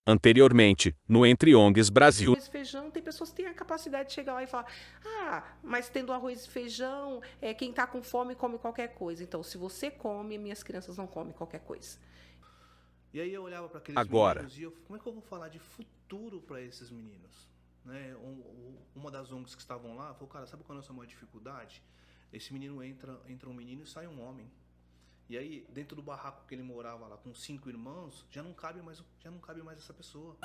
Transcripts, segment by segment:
Anteriormente, no Entre ONGs Brasil. Arroz e feijão, tem pessoas que têm a capacidade de chegar lá e falar: ah, mas tendo arroz e feijão, quem está com fome come qualquer coisa. Então, se você come, minhas crianças não comem qualquer coisa. E aí eu olhava para aqueles Agora, meninos e eu, como é que eu vou falar de futuro para esses meninos? Né? Uma das ONGs que estavam lá falou: cara, sabe qual é a nossa maior dificuldade? Esse menino entra um menino e sai um homem. E aí, dentro do barraco que ele morava lá com 5 irmãos, já não cabe mais essa pessoa.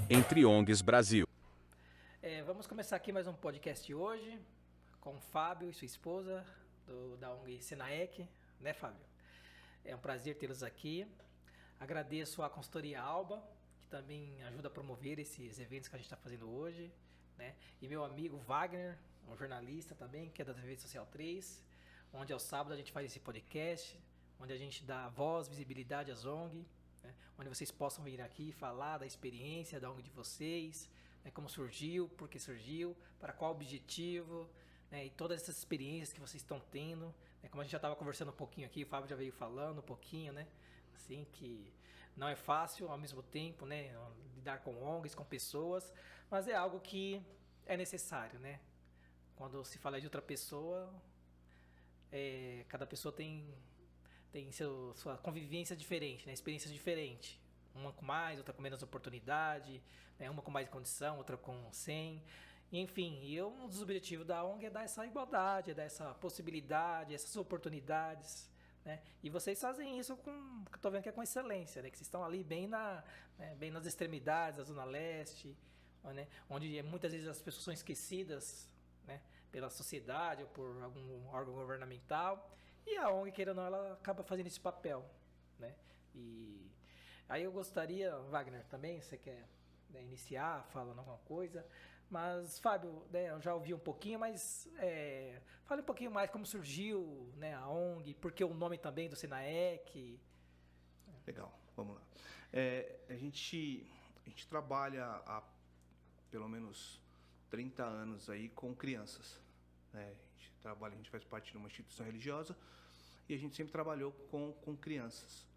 Entre ONGs Brasil. Vamos começar aqui mais um podcast hoje com o Fábio e sua esposa da ONG Senaec, né, Fábio? É um prazer tê-los aqui. Agradeço à consultoria Alba, que também ajuda a promover esses eventos que a gente está fazendo hoje, né? E meu amigo Wagner, um jornalista também, que é da TV Social 3, onde aos sábados a gente faz esse podcast, onde a gente dá voz, visibilidade às ONG, né? Onde vocês possam vir aqui falar da experiência da ONG de vocês, né? Como surgiu, por que surgiu, para qual objetivo, né? E todas essas experiências que vocês estão tendo, né? Como a gente já estava conversando um pouquinho aqui, o Fábio já veio falando um pouquinho, né? Assim, que não é fácil ao mesmo tempo, né? Lidar com ONGs, com pessoas, mas é algo que é necessário, né? Quando se fala de outra pessoa, cada pessoa tem sua convivência diferente, né? Experiências diferentes. Uma com mais, outra com menos oportunidade, né? Uma com mais condição, outra com sem. Enfim, um dos objetivos da ONG é dar essa igualdade, é dar essa possibilidade, essas oportunidades, né? E vocês fazem isso que eu tô vendo que é com excelência, né? Que vocês estão ali bem nas extremidades da Zona Leste, né? Onde muitas vezes as pessoas são esquecidas, né? Pela sociedade ou por algum órgão governamental. E a ONG, queira ou não, ela acaba fazendo esse papel, né? E aí eu gostaria, Wagner, também, você quer, né, iniciar falando alguma coisa? Mas, Fábio, né, eu já ouvi um pouquinho, mas fale um pouquinho mais como surgiu, né, a ONG, porque o nome também do Senaec. Legal, vamos lá. A gente trabalha há pelo menos 30 anos aí com crianças, né? A gente faz parte de uma instituição religiosa e a gente sempre trabalhou com crianças.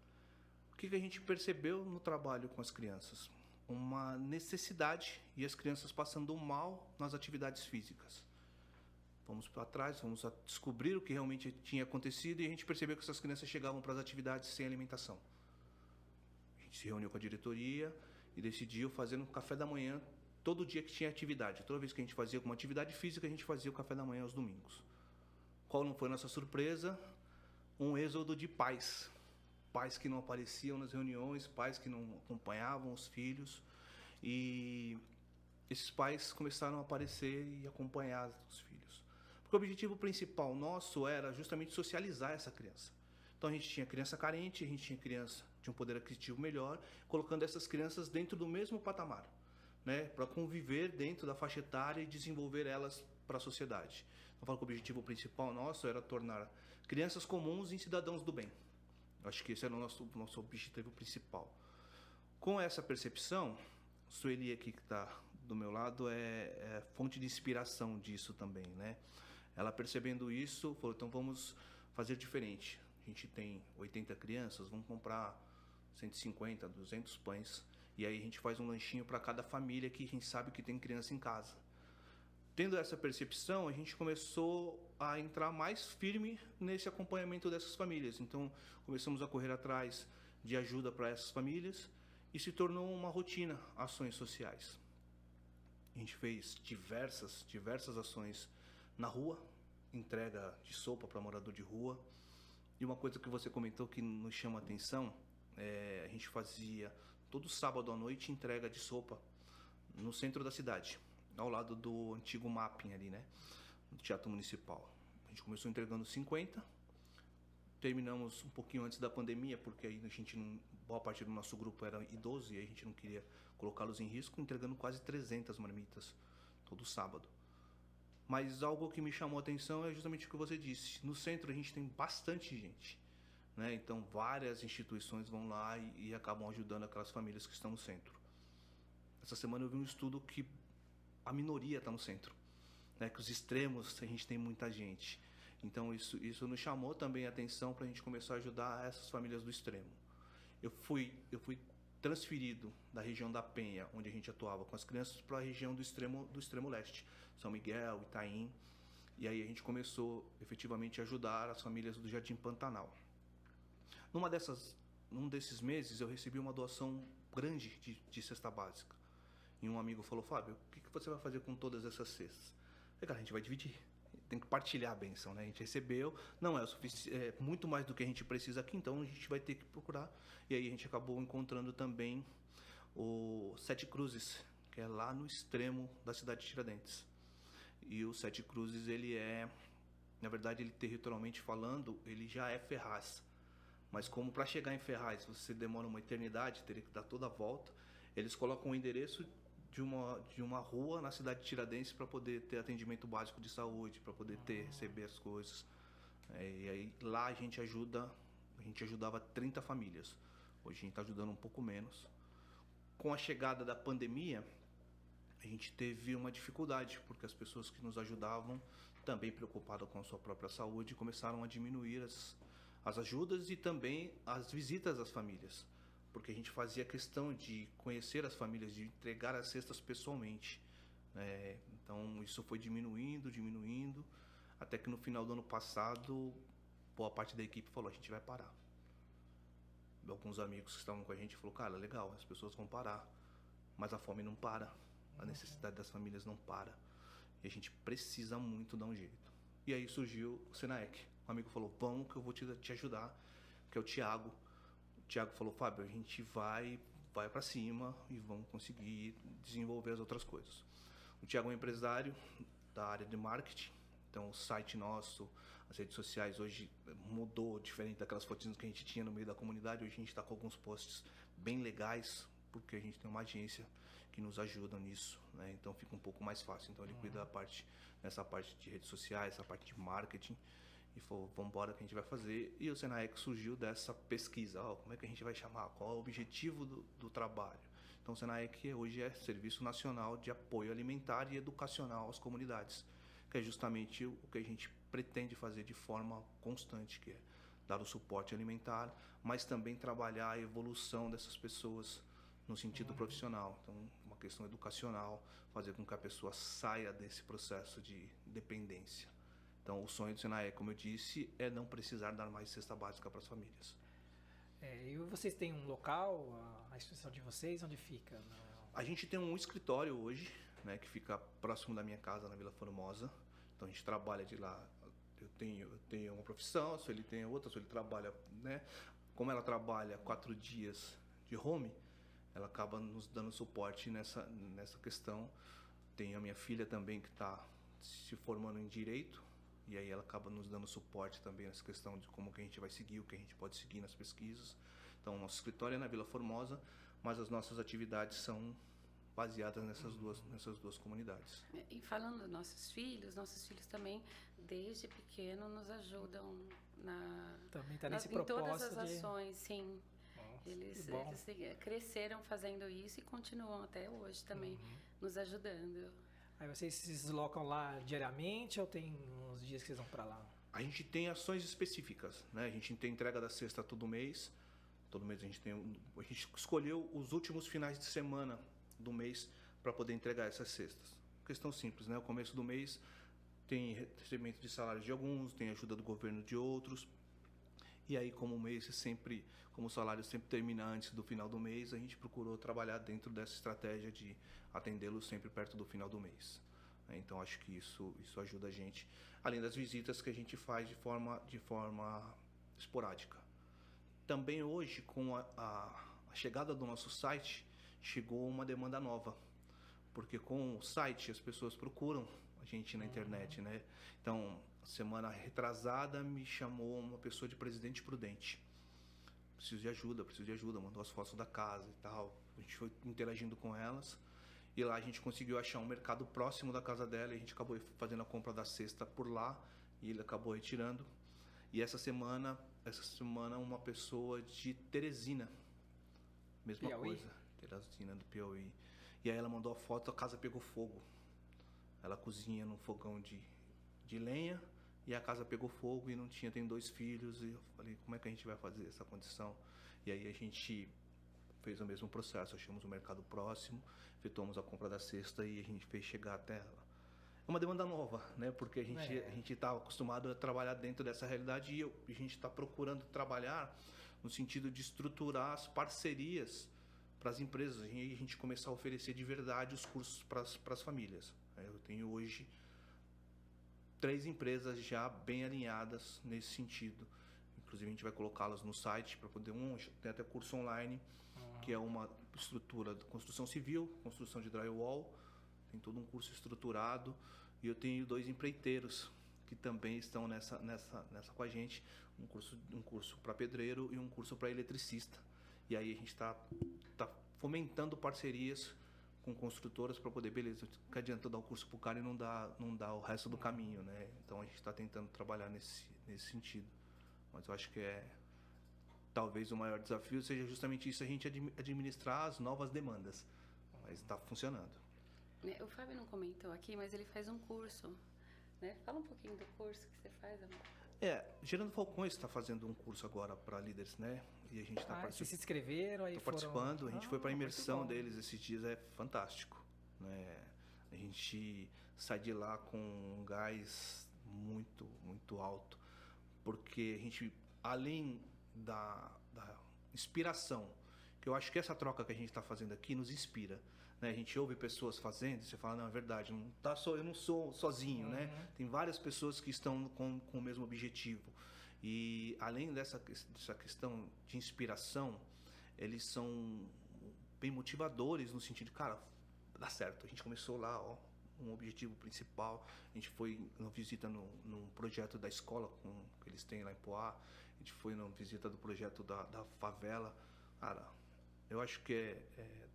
O que a gente percebeu no trabalho com as crianças? Uma necessidade e as crianças passando mal nas atividades físicas. Fomos para trás, fomos a descobrir o que realmente tinha acontecido e a gente percebeu que essas crianças chegavam para as atividades sem alimentação. A gente se reuniu com a diretoria e decidiu fazer um café da manhã todo dia que tinha atividade. Toda vez que a gente fazia alguma atividade física, a gente fazia o café da manhã aos domingos. Qual não foi a nossa surpresa? Um êxodo de pais. Pais que não apareciam nas reuniões, pais que não acompanhavam os filhos. E esses pais começaram a aparecer e acompanhar os filhos. Porque o objetivo principal nosso era justamente socializar essa criança. Então a gente tinha criança carente, a gente tinha criança de um poder aquisitivo melhor, colocando essas crianças dentro do mesmo patamar, né, para conviver dentro da faixa etária e desenvolver elas para a sociedade. Eu falo que o objetivo principal nosso era tornar crianças comuns em cidadãos do bem. Eu acho que esse era o nosso objetivo principal. Com essa percepção, Sueli aqui que está do meu lado é fonte de inspiração disso também, né? Ela percebendo isso, falou, então vamos fazer diferente. A gente tem 80 crianças, vamos comprar 150, 200 pães. E aí a gente faz um lanchinho para cada família que a gente sabe que tem criança em casa. Tendo essa percepção, a gente começou a entrar mais firme nesse acompanhamento dessas famílias. Então, começamos a correr atrás de ajuda para essas famílias e se tornou uma rotina, ações sociais. A gente fez diversas ações na rua, entrega de sopa para morador de rua. E uma coisa que você comentou que nos chama a atenção, a gente fazia todo sábado à noite entrega de sopa no centro da cidade, ao lado do antigo mapping ali, né, do Teatro Municipal. A gente começou entregando 50, terminamos um pouquinho antes da pandemia, porque aí a gente boa parte do nosso grupo era idoso e a gente não queria colocá-los em risco, entregando quase 300 marmitas todo sábado. Mas algo que me chamou a atenção é justamente o que você disse. No centro a gente tem bastante gente, né? Então várias instituições vão lá e acabam ajudando aquelas famílias que estão no centro. Essa semana eu vi um estudo que a minoria está no centro, né? Que os extremos a gente tem muita gente. Então isso nos chamou também a atenção para a gente começar a ajudar essas famílias do extremo. eu fui transferido da região da Penha, onde a gente atuava com as crianças, para a região do extremo leste, São Miguel, Itaim. E aí a gente começou efetivamente a ajudar as famílias do Jardim Pantanal. Num desses meses eu recebi uma doação grande de cesta básica. E um amigo falou: Fábio, o que você vai fazer com todas essas cestas? Eu falei: cara, a gente vai dividir. Tem que partilhar a bênção, né? A gente recebeu, não é o suficiente, é muito mais do que a gente precisa aqui, então a gente vai ter que procurar. E aí a gente acabou encontrando também o Sete Cruzes, que é lá no extremo da cidade de Tiradentes. E o Sete Cruzes, ele é, na verdade, ele territorialmente falando, ele já é Ferraz. Mas como para chegar em Ferraz você demora uma eternidade, teria que dar toda a volta, eles colocam o endereço de uma rua na cidade de Tiradentes para poder ter atendimento básico de saúde, para poder receber as coisas. E aí lá a gente ajudava 30 famílias. Hoje a gente está ajudando um pouco menos. Com a chegada da pandemia, a gente teve uma dificuldade, porque as pessoas que nos ajudavam, também preocupadas com a sua própria saúde, começaram a diminuir as ajudas e também as visitas às famílias. Porque a gente fazia questão de conhecer as famílias, de entregar as cestas pessoalmente. Então isso foi diminuindo, até que no final do ano passado, boa parte da equipe falou: a gente vai parar. Alguns amigos que estavam com a gente falaram: cara, legal, as pessoas vão parar, mas a fome não para, a necessidade das famílias não para. E a gente precisa muito dar um jeito. E aí surgiu o Senaec. Um amigo falou: vamos que eu vou te ajudar, que é o Thiago. O Thiago falou: Fábio, a gente vai para cima e vamos conseguir desenvolver as outras coisas. O Thiago é um empresário da área de marketing, então o site nosso, as redes sociais hoje mudou, diferente daquelas fotinhas que a gente tinha no meio da comunidade. Hoje a gente está com alguns posts bem legais, porque a gente tem uma agência que nos ajuda nisso, né? Então fica um pouco mais fácil. Então ele cuida nessa parte de redes sociais, essa parte de marketing. E falou: vamos embora que a gente vai fazer. E o Senaec surgiu dessa pesquisa: como é que a gente vai chamar, qual é o objetivo do trabalho. Então o Senaec hoje é Serviço Nacional de Apoio Alimentar e Educacional às Comunidades, que é justamente o que a gente pretende fazer de forma constante, que é dar o suporte alimentar, mas também trabalhar a evolução dessas pessoas no sentido profissional. Então, uma questão educacional, fazer com que a pessoa saia desse processo de dependência. Então, o sonho do Senaec, como eu disse, é não precisar dar mais cesta básica para as famílias. E vocês têm um local, a instituição de vocês, onde fica? A gente tem um escritório hoje, né, que fica próximo da minha casa, na Vila Formosa. Então, a gente trabalha de lá. Eu tenho uma profissão, se ele tem outra, se ele trabalha, né? Como ela trabalha 4 dias de home, ela acaba nos dando suporte nessa questão. Tem a minha filha também que está se formando em Direito, e aí ela acaba nos dando suporte também nessa questão de como que a gente vai seguir, o que a gente pode seguir nas pesquisas. Então, o nosso escritório é na Vila Formosa, mas as nossas atividades são baseadas nessas duas comunidades. E falando dos nossos filhos também, desde pequeno, nos ajudam também tá nesse em todas as propósito ações, sim. Nossa, Eles cresceram fazendo isso e continuam até hoje também nos ajudando. Aí vocês se deslocam lá diariamente ou tem uns dias que vocês vão para lá? A gente tem ações específicas, né? A gente tem entrega da cesta todo mês. Todo mês a gente escolheu os últimos finais de semana do mês para poder entregar essas cestas. Questão simples, né? O começo do mês tem recebimento de salários de alguns, tem ajuda do governo de outros. E aí, como o salário sempre termina antes do final do mês, a gente procurou trabalhar dentro dessa estratégia de atendê-los sempre perto do final do mês. Então, acho que isso ajuda a gente, além das visitas que a gente faz de forma esporádica. Também hoje, com a chegada do nosso site, chegou uma demanda nova, porque com o site as pessoas procuram a gente na internet, né? Então, semana retrasada me chamou uma pessoa de Presidente Prudente: preciso de ajuda, mandou as fotos da casa e tal. A gente foi interagindo com elas e lá a gente conseguiu achar um mercado próximo da casa dela e a gente acabou fazendo a compra da cesta por lá e ele acabou retirando. E essa semana uma pessoa de Teresina, mesma Piauí? coisa, Teresina do Piauí. E aí ela mandou a foto, a casa pegou fogo. Ela cozinha num fogão de lenha e a casa pegou fogo e tem 2 filhos. E eu falei: como é que a gente vai fazer essa condição? E aí a gente fez o mesmo processo, achamos o mercado próximo, efetuamos a compra da cesta e a gente fez chegar até ela. É uma demanda nova, né? Porque a gente está acostumado a trabalhar dentro dessa realidade e a gente está procurando trabalhar no sentido de estruturar as parcerias para as empresas e a gente começar a oferecer de verdade os cursos para as famílias. Eu tenho hoje 3 empresas já bem alinhadas nesse sentido. Inclusive a gente vai colocá-las no site para poder tem até curso online, que é uma estrutura de construção civil, construção de drywall, tem todo um curso estruturado. E eu tenho 2 empreiteiros que também estão nessa com a gente, um curso para pedreiro e um curso para eletricista. E aí a gente está fomentando parcerias com construtoras para poder, beleza, que adianta dar o curso para o cara e não dar o resto do caminho, né? Então a gente está tentando trabalhar nesse sentido. Mas eu acho que talvez o maior desafio seja justamente isso, a gente administrar as novas demandas. Mas está funcionando. O Fábio não comentou aqui, mas ele faz um curso, né? Fala um pouquinho do curso que você faz, amor. Gerando Falcões está fazendo um curso agora para líderes, né? E a gente está Vocês se inscreveram aí? participando, a gente foi para a imersão deles esses dias, é fantástico, né? A gente sai de lá com um gás muito, muito alto, porque a gente, além da inspiração, que eu acho que essa troca que a gente está fazendo aqui nos inspira, né? A gente ouve pessoas fazendo e você fala, não, é verdade, eu não sou sozinho, né? Tem várias pessoas que estão com o mesmo objetivo. E além dessa questão de inspiração, eles são bem motivadores no sentido de, cara, dá certo. A gente começou lá, um objetivo principal. A gente foi numa visita num projeto da escola que eles têm lá em Poá. A gente foi numa visita do projeto da favela. Cara, eu acho que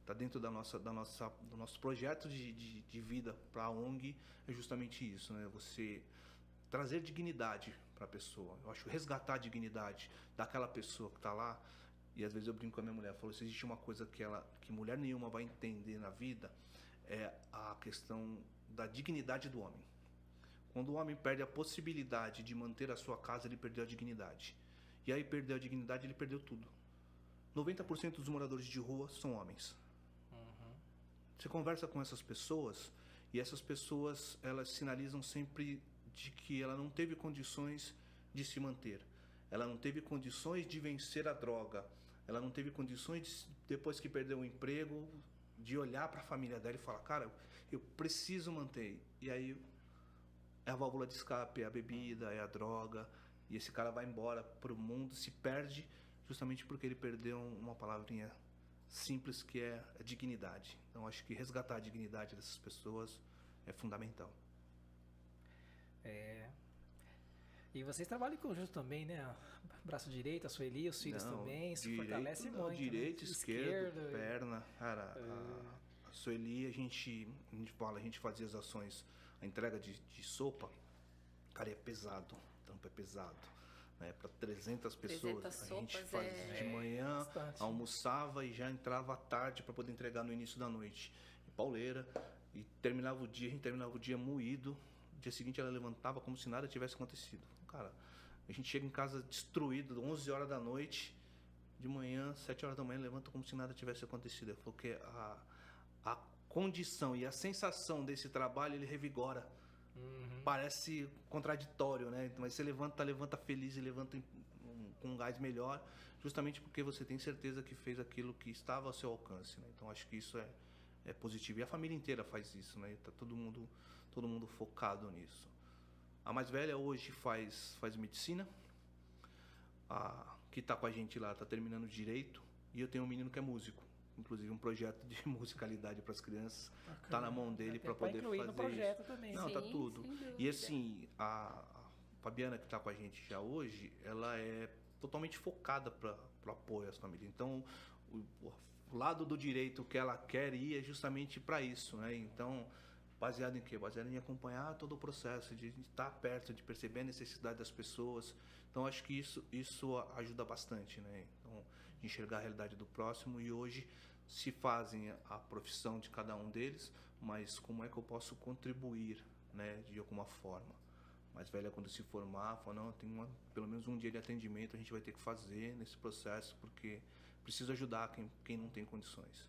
tá dentro do nosso projeto de vida para a ONG, é justamente isso, né? Você trazer dignidade para a pessoa. Eu acho resgatar a dignidade daquela pessoa que está lá. E às vezes eu brinco com a minha mulher, falo, se existe uma coisa que mulher nenhuma vai entender na vida, é a questão da dignidade do homem. Quando o homem perde a possibilidade de manter a sua casa, ele perdeu a dignidade. E aí perdeu a dignidade, ele perdeu tudo. 90% dos moradores de rua são homens. Você conversa com essas pessoas e essas pessoas, elas sinalizam sempre de que ela não teve condições de se manter. Ela não teve condições de vencer a droga. Ela não teve condições, depois que perdeu o emprego, de olhar para a família dela e falar, cara, eu preciso manter. E aí é a válvula de escape, é a bebida, é a droga. E esse cara vai embora para o mundo, se perde, justamente porque ele perdeu uma palavrinha simples que é a dignidade. Então acho que resgatar a dignidade dessas pessoas é fundamental. E vocês trabalham em conjunto também, né? Braço direito, a Sueli, os filhos também, isso fortalece muito. Direito, né? esquerdo, perna. Cara, a Sueli, a gente fazia as ações, a entrega de sopa, cara, é pesado, o trampo é pesado. Né? Para 300 pessoas, 300 a gente sopas fazia de manhã, bastante. almoçava e já entrava à tarde para poder entregar no início da noite. Em pauleira, e a gente terminava o dia moído. No dia seguinte ela levantava como se nada tivesse acontecido. Cara, a gente chega em casa destruído, 11 horas da noite, de manhã, 7 horas da manhã, levanta como se nada tivesse acontecido. Ele falou que a condição e a sensação desse trabalho, ele revigora. Parece contraditório, né? Mas você levanta feliz e levanta com um gás melhor, justamente porque você tem certeza que fez aquilo que estava ao seu alcance, né? Então acho que isso é positivo. E a família inteira faz isso, né? Tá todo mundo focado nisso. A mais velha hoje faz medicina. A que está com a gente lá está terminando direito. E eu tenho um menino que é músico. Inclusive um projeto de musicalidade para as crianças. Está na mão dele para poder fazer no projeto isso. também. Não, Sim, tá tudo. sem dúvida. E assim, a Fabiana que está com a gente já hoje, ela é totalmente focada para o apoio às famílias. Então, o lado do direito que ela quer ir é justamente para isso, né? Então, baseado em quê? Baseado em acompanhar todo o processo, de estar perto, de perceber a necessidade das pessoas. Então, acho que isso ajuda bastante, né? Então, de enxergar a realidade do próximo. E hoje se fazem a profissão de cada um deles, mas como é que eu posso contribuir, né, de alguma forma? Mais velha, quando se formar, fala, não, tem pelo menos um dia de atendimento a gente vai ter que fazer nesse processo, porque precisa ajudar quem não tem condições.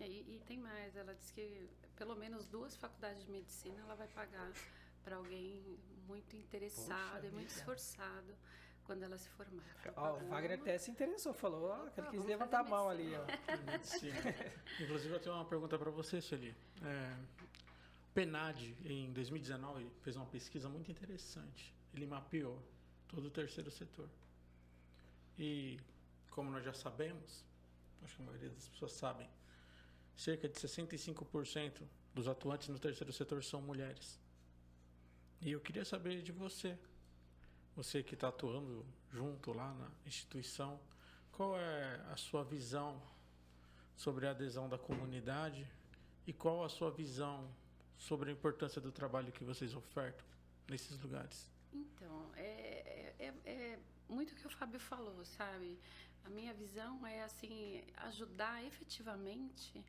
E tem mais, ela disse que pelo menos 2 faculdades de medicina ela vai pagar para alguém muito interessado Poxa e muito vida. esforçado quando ela se formar. Ela Ó, o pagou Wagner uma- até se interessou, falou que ele quis vamos levantar a fazer mão ali, medicina. ó. Medicina. Inclusive, eu tenho uma pergunta para você, Sueli. PNAD, em 2019, fez uma pesquisa muito interessante. Ele mapeou todo o terceiro setor. E, como nós já sabemos, acho que a maioria das pessoas sabem, cerca de 65% dos atuantes no terceiro setor são mulheres. E eu queria saber de você, você que está atuando junto lá na instituição, qual é a sua visão sobre a adesão da comunidade e qual a sua visão sobre a importância do trabalho que vocês ofertam nesses lugares? Então, é muito o que o Fábio falou, sabe? A minha visão é, assim, ajudar efetivamente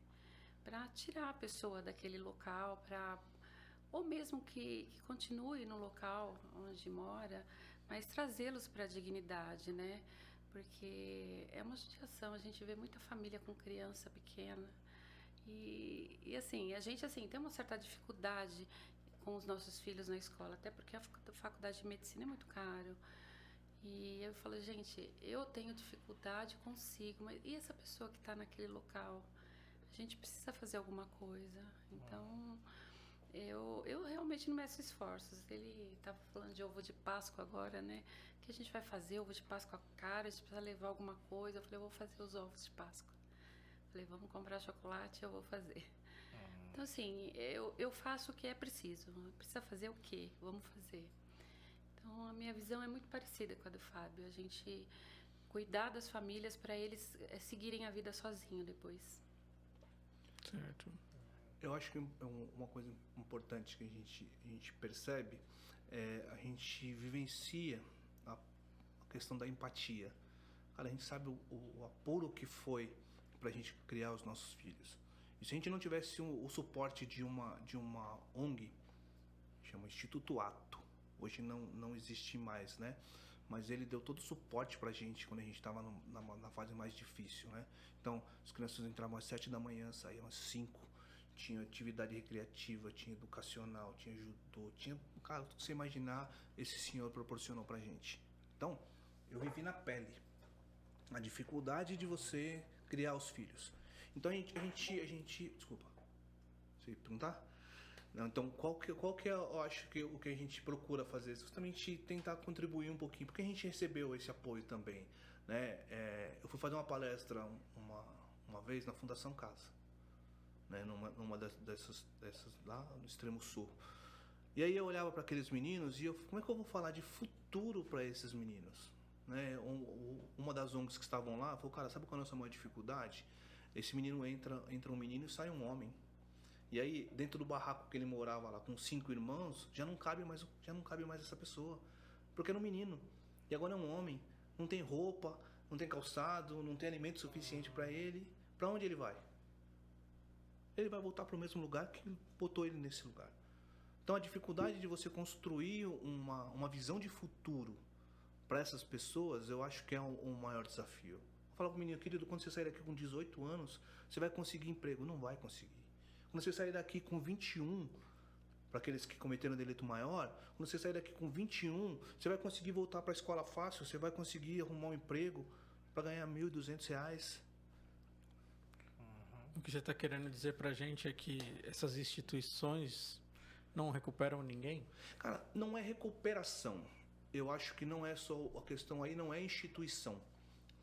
para tirar a pessoa daquele local, ou mesmo que continue no local onde mora, mas trazê-los para a dignidade, né? Porque é uma judiação, a gente vê muita família com criança pequena. E assim, a gente assim, tem uma certa dificuldade com os nossos filhos na escola, até porque a faculdade de medicina é muito caro. E eu falo, gente, eu tenho dificuldade, consigo, mas e essa pessoa que está naquele local? A gente precisa fazer alguma coisa. Então, eu realmente não meço esforços. Ele estava falando de ovo de Páscoa agora, né? O que a gente vai fazer? Ovo de Páscoa cara, a gente precisa levar alguma coisa. Eu falei, eu vou fazer os ovos de Páscoa. Falei, vamos comprar chocolate, eu vou fazer. Então, assim, eu faço o que é preciso. Precisa fazer o quê? Vamos fazer. Então, a minha visão é muito parecida com a do Fábio. A gente cuidar das famílias para eles seguirem a vida sozinho depois. Certo. Eu acho que uma coisa importante que a gente percebe a gente vivencia a questão da empatia. Cara, a gente sabe o apuro que foi para a gente criar os nossos filhos. E se a gente não tivesse o suporte de uma ONG, chama Instituto Ato, hoje não existe mais, né? Mas ele deu todo o suporte pra gente quando a gente estava na fase mais difícil, né? Então, as crianças entravam às 7 da manhã, saíam às 5. Tinha atividade recreativa, tinha educacional, tinha judô, tinha... Cara, tudo que você imaginar, esse senhor proporcionou pra gente. Então, eu vivi na pele a dificuldade de você criar os filhos. Então, a gente... Desculpa. Você ia perguntar? Não, então, qual que é, eu acho que o que a gente procura fazer? Justamente tentar contribuir um pouquinho, porque a gente recebeu esse apoio também, né? Eu fui fazer uma palestra uma vez na Fundação Casa, né? Numa dessas lá no extremo sul. E aí eu olhava para aqueles meninos e como é que eu vou falar de futuro para esses meninos? Né? Uma das ONGs que estavam lá falou, cara, sabe qual é a nossa maior dificuldade? Esse menino entra um menino e sai um homem. E aí, dentro do barraco que ele morava lá, com 5 irmãos, já não cabe mais essa pessoa. Porque era um menino. E agora é um homem. Não tem roupa, não tem calçado, não tem alimento suficiente para ele. Para onde ele vai? Ele vai voltar para o mesmo lugar que botou ele nesse lugar. Então, a dificuldade de você construir uma visão de futuro para essas pessoas, eu acho que é o maior desafio. Vou falar para o menino, querido, quando você sair daqui com 18 anos, você vai conseguir emprego. Não vai conseguir. Quando você sair daqui com 21, para aqueles que cometeram delito maior, quando você sair daqui com 21, você vai conseguir voltar para a escola fácil, você vai conseguir arrumar um emprego para ganhar R$ 1.200. O que você está querendo dizer para a gente é que essas instituições não recuperam ninguém? Cara, não é recuperação. Eu acho que não é só... A questão aí não é instituição,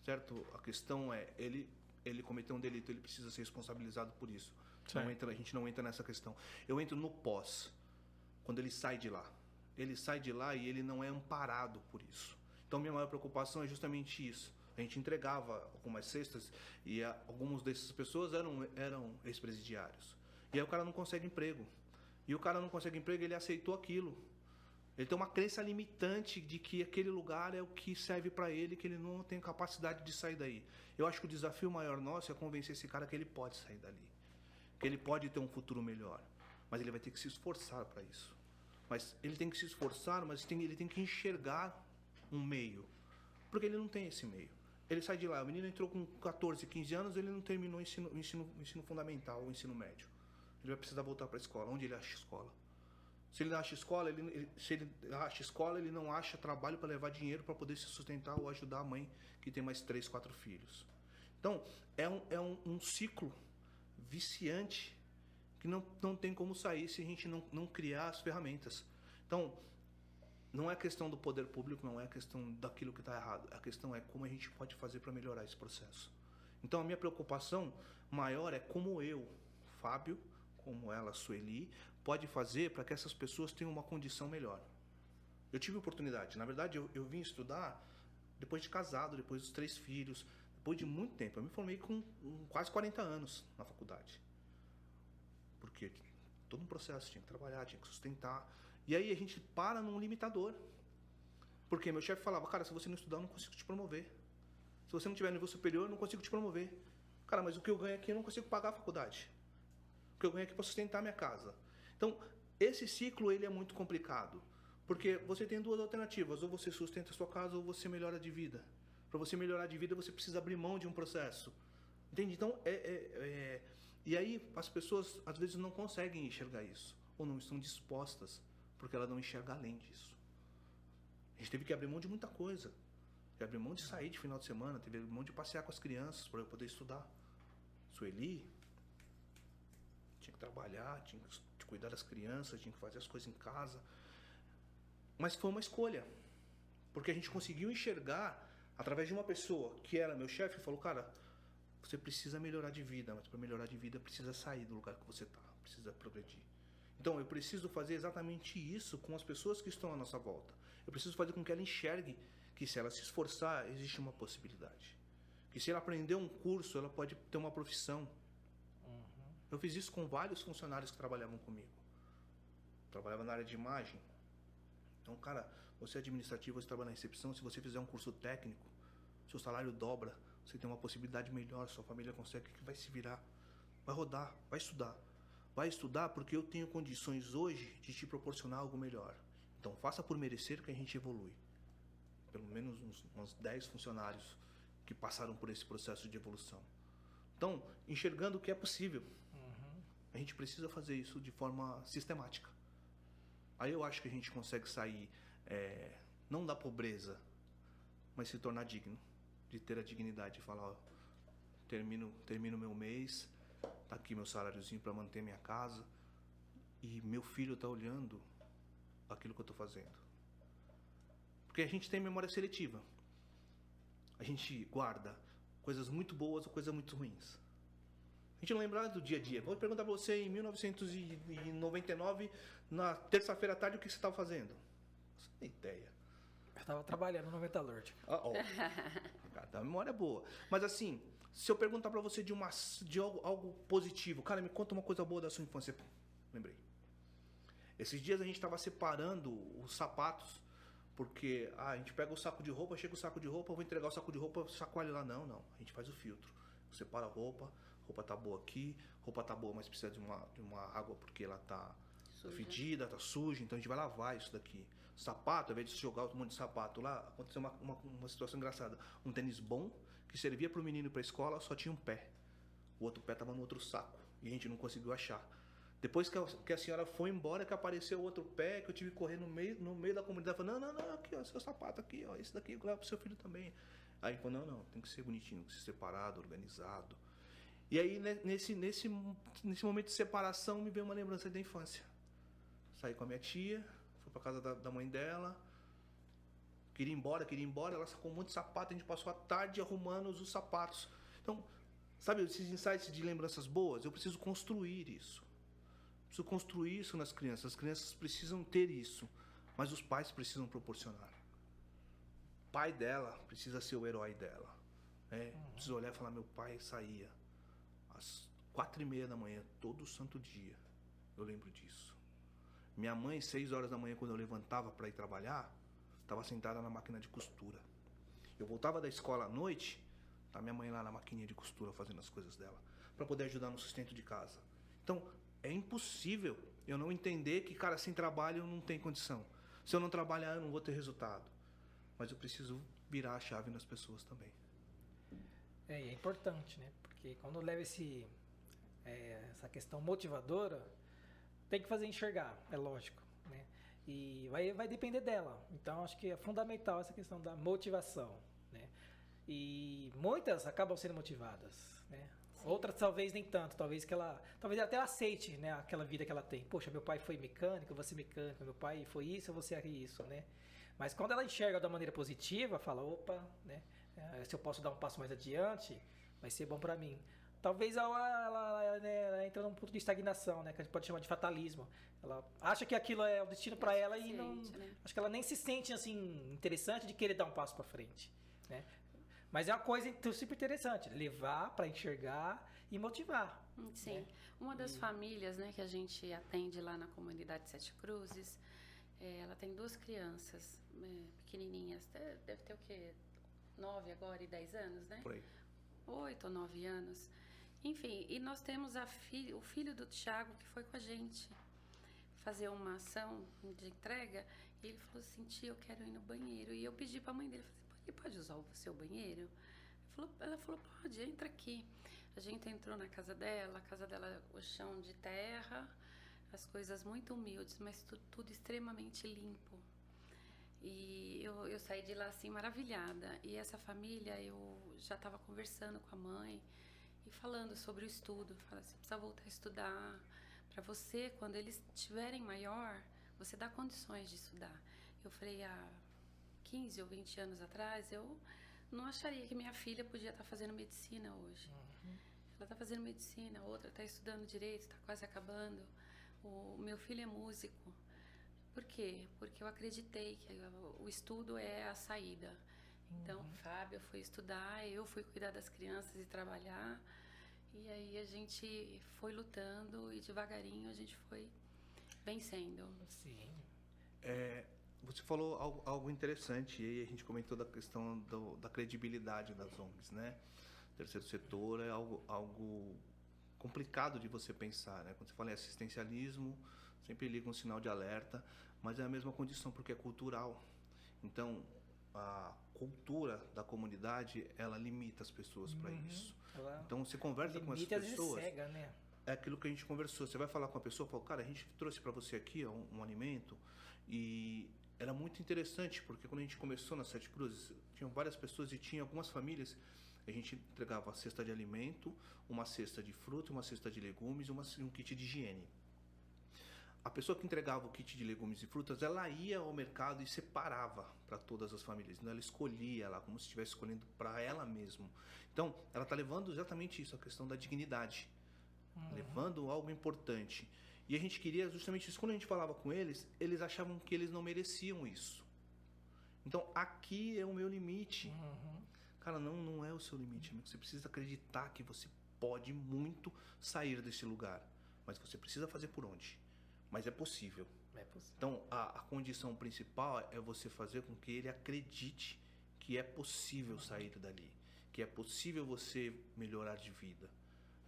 certo? A questão é, ele cometeu um delito, ele precisa ser responsabilizado por isso. A gente não entra nessa questão. Eu entro no pós, quando ele sai de lá. Ele sai de lá e ele não é amparado por isso. Então, minha maior preocupação é justamente isso. A gente entregava algumas cestas e algumas dessas pessoas eram ex-presidiários. E aí o cara não consegue emprego. E o cara não consegue emprego, ele aceitou aquilo. Ele tem uma crença limitante de que aquele lugar é o que serve para ele, que ele não tem capacidade de sair daí. Eu acho que o desafio maior nosso é convencer esse cara que ele pode sair dali. Que ele pode ter um futuro melhor, mas ele vai ter que se esforçar para isso. Mas ele tem que se esforçar, mas ele tem que enxergar um meio. Porque ele não tem esse meio. Ele sai de lá, o menino entrou com 14, 15 anos, ele não terminou o ensino fundamental, o ensino médio. Ele vai precisar voltar para a escola. Onde ele acha escola? Se ele acha escola, ele não acha trabalho para levar dinheiro para poder se sustentar ou ajudar a mãe que tem mais 3, 4 filhos. Então, é um ciclo viciante que não tem como sair se a gente não criar as ferramentas. Então, não é questão do poder público, não é questão daquilo que está errado. A questão é como a gente pode fazer para melhorar esse processo. Então, a minha preocupação maior é como eu, Fábio, como ela, Sueli, pode fazer para que essas pessoas tenham uma condição melhor. Eu tive oportunidade. Na verdade, eu vim estudar depois de casado, depois dos 3 filhos, depois de muito tempo. Eu me formei com quase 40 anos na faculdade. Porque todo um processo, tinha que trabalhar, tinha que sustentar. E aí a gente para num limitador. Porque meu chefe falava, cara, se você não estudar, eu não consigo te promover. Se você não tiver nível superior, eu não consigo te promover. Cara, mas o que eu ganho aqui, eu não consigo pagar a faculdade. O que eu ganho aqui é para sustentar a minha casa. Então, esse ciclo, ele é muito complicado. Porque você tem 2 alternativas. Ou você sustenta a sua casa, ou você melhora de vida. Para você melhorar de vida, você precisa abrir mão de um processo. Entende? Então, e aí as pessoas, às vezes, não conseguem enxergar isso. Ou não estão dispostas, porque ela não enxerga além disso. A gente teve que abrir mão de muita coisa. Teve que abrir mão de sair de final de semana, teve que abrir mão de passear com as crianças para eu poder estudar. Sueli tinha que trabalhar, tinha que cuidar das crianças, tinha que fazer as coisas em casa. Mas foi uma escolha. Porque a gente conseguiu enxergar, através de uma pessoa que era meu chefe, e falou, cara, você precisa melhorar de vida, mas para melhorar de vida precisa sair do lugar que você está, precisa progredir. Então eu preciso fazer exatamente isso com as pessoas que estão à nossa volta. Eu preciso fazer com que ela enxergue que se ela se esforçar, existe uma possibilidade. Que se ela aprender um curso, ela pode ter uma profissão. Eu fiz isso com vários funcionários que trabalhavam comigo. Trabalhava na área de imagem. Então, cara, você é administrativo, você trabalha na recepção, se você fizer um curso técnico, seu salário dobra, você tem uma possibilidade melhor, sua família consegue, que vai se virar. Vai rodar, vai estudar. Vai estudar porque eu tenho condições hoje de te proporcionar algo melhor. Então, faça por merecer que a gente evolui. Pelo menos uns 10 funcionários que passaram por esse processo de evolução. Então, enxergando o que é possível, a gente precisa fazer isso de forma sistemática. Aí eu acho que a gente consegue sair, não da pobreza, mas se tornar digno. De ter a dignidade de falar, ó, termino meu mês, tá aqui meu saláriozinho para manter minha casa, e meu filho tá olhando aquilo que eu tô fazendo. Porque a gente tem memória seletiva. A gente guarda coisas muito boas ou coisas muito ruins. A gente não lembra do dia a dia. Vou perguntar para você, em 1999, na terça-feira à tarde, o que você estava fazendo? Você não tem ideia. Eu estava trabalhando no metalúrgico. Cara, a memória é boa. Mas assim, se eu perguntar para você de algo positivo, cara, me conta uma coisa boa da sua infância. Lembrei. Esses dias a gente estava separando os sapatos, porque a gente pega o saco de roupa, chega o saco de roupa, eu vou entregar o saco de roupa, sacoalhe lá. Não. A gente faz o filtro. Separa a roupa tá boa aqui, roupa tá boa, mas precisa de uma água porque ela tá fedida, tá suja, então a gente vai lavar isso daqui. Sapato, ao invés de jogar um monte de sapato lá, aconteceu uma situação engraçada. Um tênis bom, que servia pro menino ir pra escola, só tinha um pé. O outro pé tava no outro saco, e a gente não conseguiu achar. Depois que a senhora foi embora, que apareceu o outro pé, que eu tive que correr no meio da comunidade, falando, não, aqui, ó, seu sapato aqui, ó, esse daqui eu levo pro seu filho também. Aí ele falou, não, tem que ser bonitinho, tem que ser separado, organizado. E aí, nesse momento de separação, me veio uma lembrança da infância. Saí com a minha tia, fui pra casa da mãe dela, queria ir embora, ela sacou um monte de sapato, a gente passou a tarde arrumando os sapatos. Então, sabe, esses insights de lembranças boas, eu preciso construir isso. Preciso construir isso nas crianças. As crianças precisam ter isso, mas os pais precisam proporcionar. O pai dela precisa ser o herói dela. Preciso olhar e falar, meu pai saía às 4:30 da manhã, todo santo dia. Eu lembro disso. Minha mãe, 6 horas da manhã, quando eu levantava para ir trabalhar, estava sentada na máquina de costura. Eu voltava da escola à noite, tá minha mãe lá na maquininha de costura fazendo as coisas dela, para poder ajudar no sustento de casa. Então, é impossível Eu não entender que, cara, sem trabalho eu não tenho condição. Se eu não trabalhar, eu não vou ter resultado. Mas eu preciso virar a chave nas pessoas também. E é importante, né? Porque quando leva essa questão motivadora, tem que fazer enxergar, é lógico, né? E vai depender dela. Então, acho que é fundamental essa questão da motivação, né? E muitas acabam sendo motivadas, né? Outras talvez nem tanto, talvez ela até aceite, né, aquela vida que ela tem. Poxa, meu pai foi mecânico, eu vou ser mecânico, meu pai foi isso, eu vou ser isso, né? Mas quando ela enxerga da maneira positiva, fala, opa, né? Se eu posso dar um passo mais adiante, vai ser bom pra mim. Talvez ela entra num ponto de estagnação, né? Que a gente pode chamar de fatalismo. Ela acha que aquilo é o destino para ela e não, né? acho que ela nem se sente assim interessante de querer dar um passo para frente, né? Mas é uma coisa super interessante, levar para enxergar e motivar. Sim. Né? Uma das famílias, né, que a gente atende lá na comunidade Sete Cruzes, ela tem 2 crianças pequenininhas, deve ter o quê? 9 agora e 10 anos, né? Por aí. 8 ou 9 anos. Enfim, e nós temos o filho do Thiago que foi com a gente fazer uma ação de entrega, e ele falou assim, tia, eu quero ir no banheiro. E eu pedi para a mãe dele, falei, pode usar o seu banheiro? Ela falou, pode, entra aqui. A gente entrou na casa dela, o chão de terra, as coisas muito humildes, mas tudo extremamente limpo. E eu saí de lá assim maravilhada. E essa família, eu já estava conversando com a mãe e falando sobre o estudo. Falei, você precisa voltar a estudar. Para você, quando eles estiverem maior, você dá condições de estudar. Eu falei, há 15 ou 20 anos atrás, eu não acharia que minha filha podia estar fazendo medicina hoje. Ela está fazendo medicina, outra está estudando direito, está quase acabando. O meu filho é músico. Por quê? Porque eu acreditei que o estudo é a saída. Então, Fábio foi estudar, eu fui cuidar das crianças e trabalhar. E aí a gente foi lutando e devagarinho a gente foi vencendo. Sim. Você falou algo interessante, e aí a gente comentou da questão da credibilidade das ONGs, né? O terceiro setor é algo complicado de você pensar, né? Quando você fala em assistencialismo, sempre liga um sinal de alerta, mas é a mesma condição, porque é cultural. Então, a cultura da comunidade, ela limita as pessoas para isso. Então, você conversa com as pessoas... Cega, né? É aquilo que a gente conversou. Você vai falar com a pessoa, fala, cara, a gente trouxe para você aqui um alimento, e era muito interessante, porque quando a gente começou na Sete Cruzes, tinham várias pessoas e tinha algumas famílias, a gente entregava uma cesta de alimento, uma cesta de fruta, uma cesta de legumes e um kit de higiene. A pessoa que entregava o kit de legumes e frutas, ela ia ao mercado e separava para todas as famílias. Então, ela escolhia lá, como se estivesse escolhendo para ela mesma. Então, ela está levando exatamente isso, a questão da dignidade. Levando algo importante. E a gente queria justamente isso. Quando a gente falava com eles, eles achavam que eles não mereciam isso. Então, aqui é o meu limite. Cara, não é o seu limite, amigo. Você precisa acreditar que você pode muito sair desse lugar. Mas você precisa fazer por onde? Mas é possível. É possível. Então, a condição principal é você fazer com que ele acredite que é possível sair dali. Que é possível você melhorar de vida.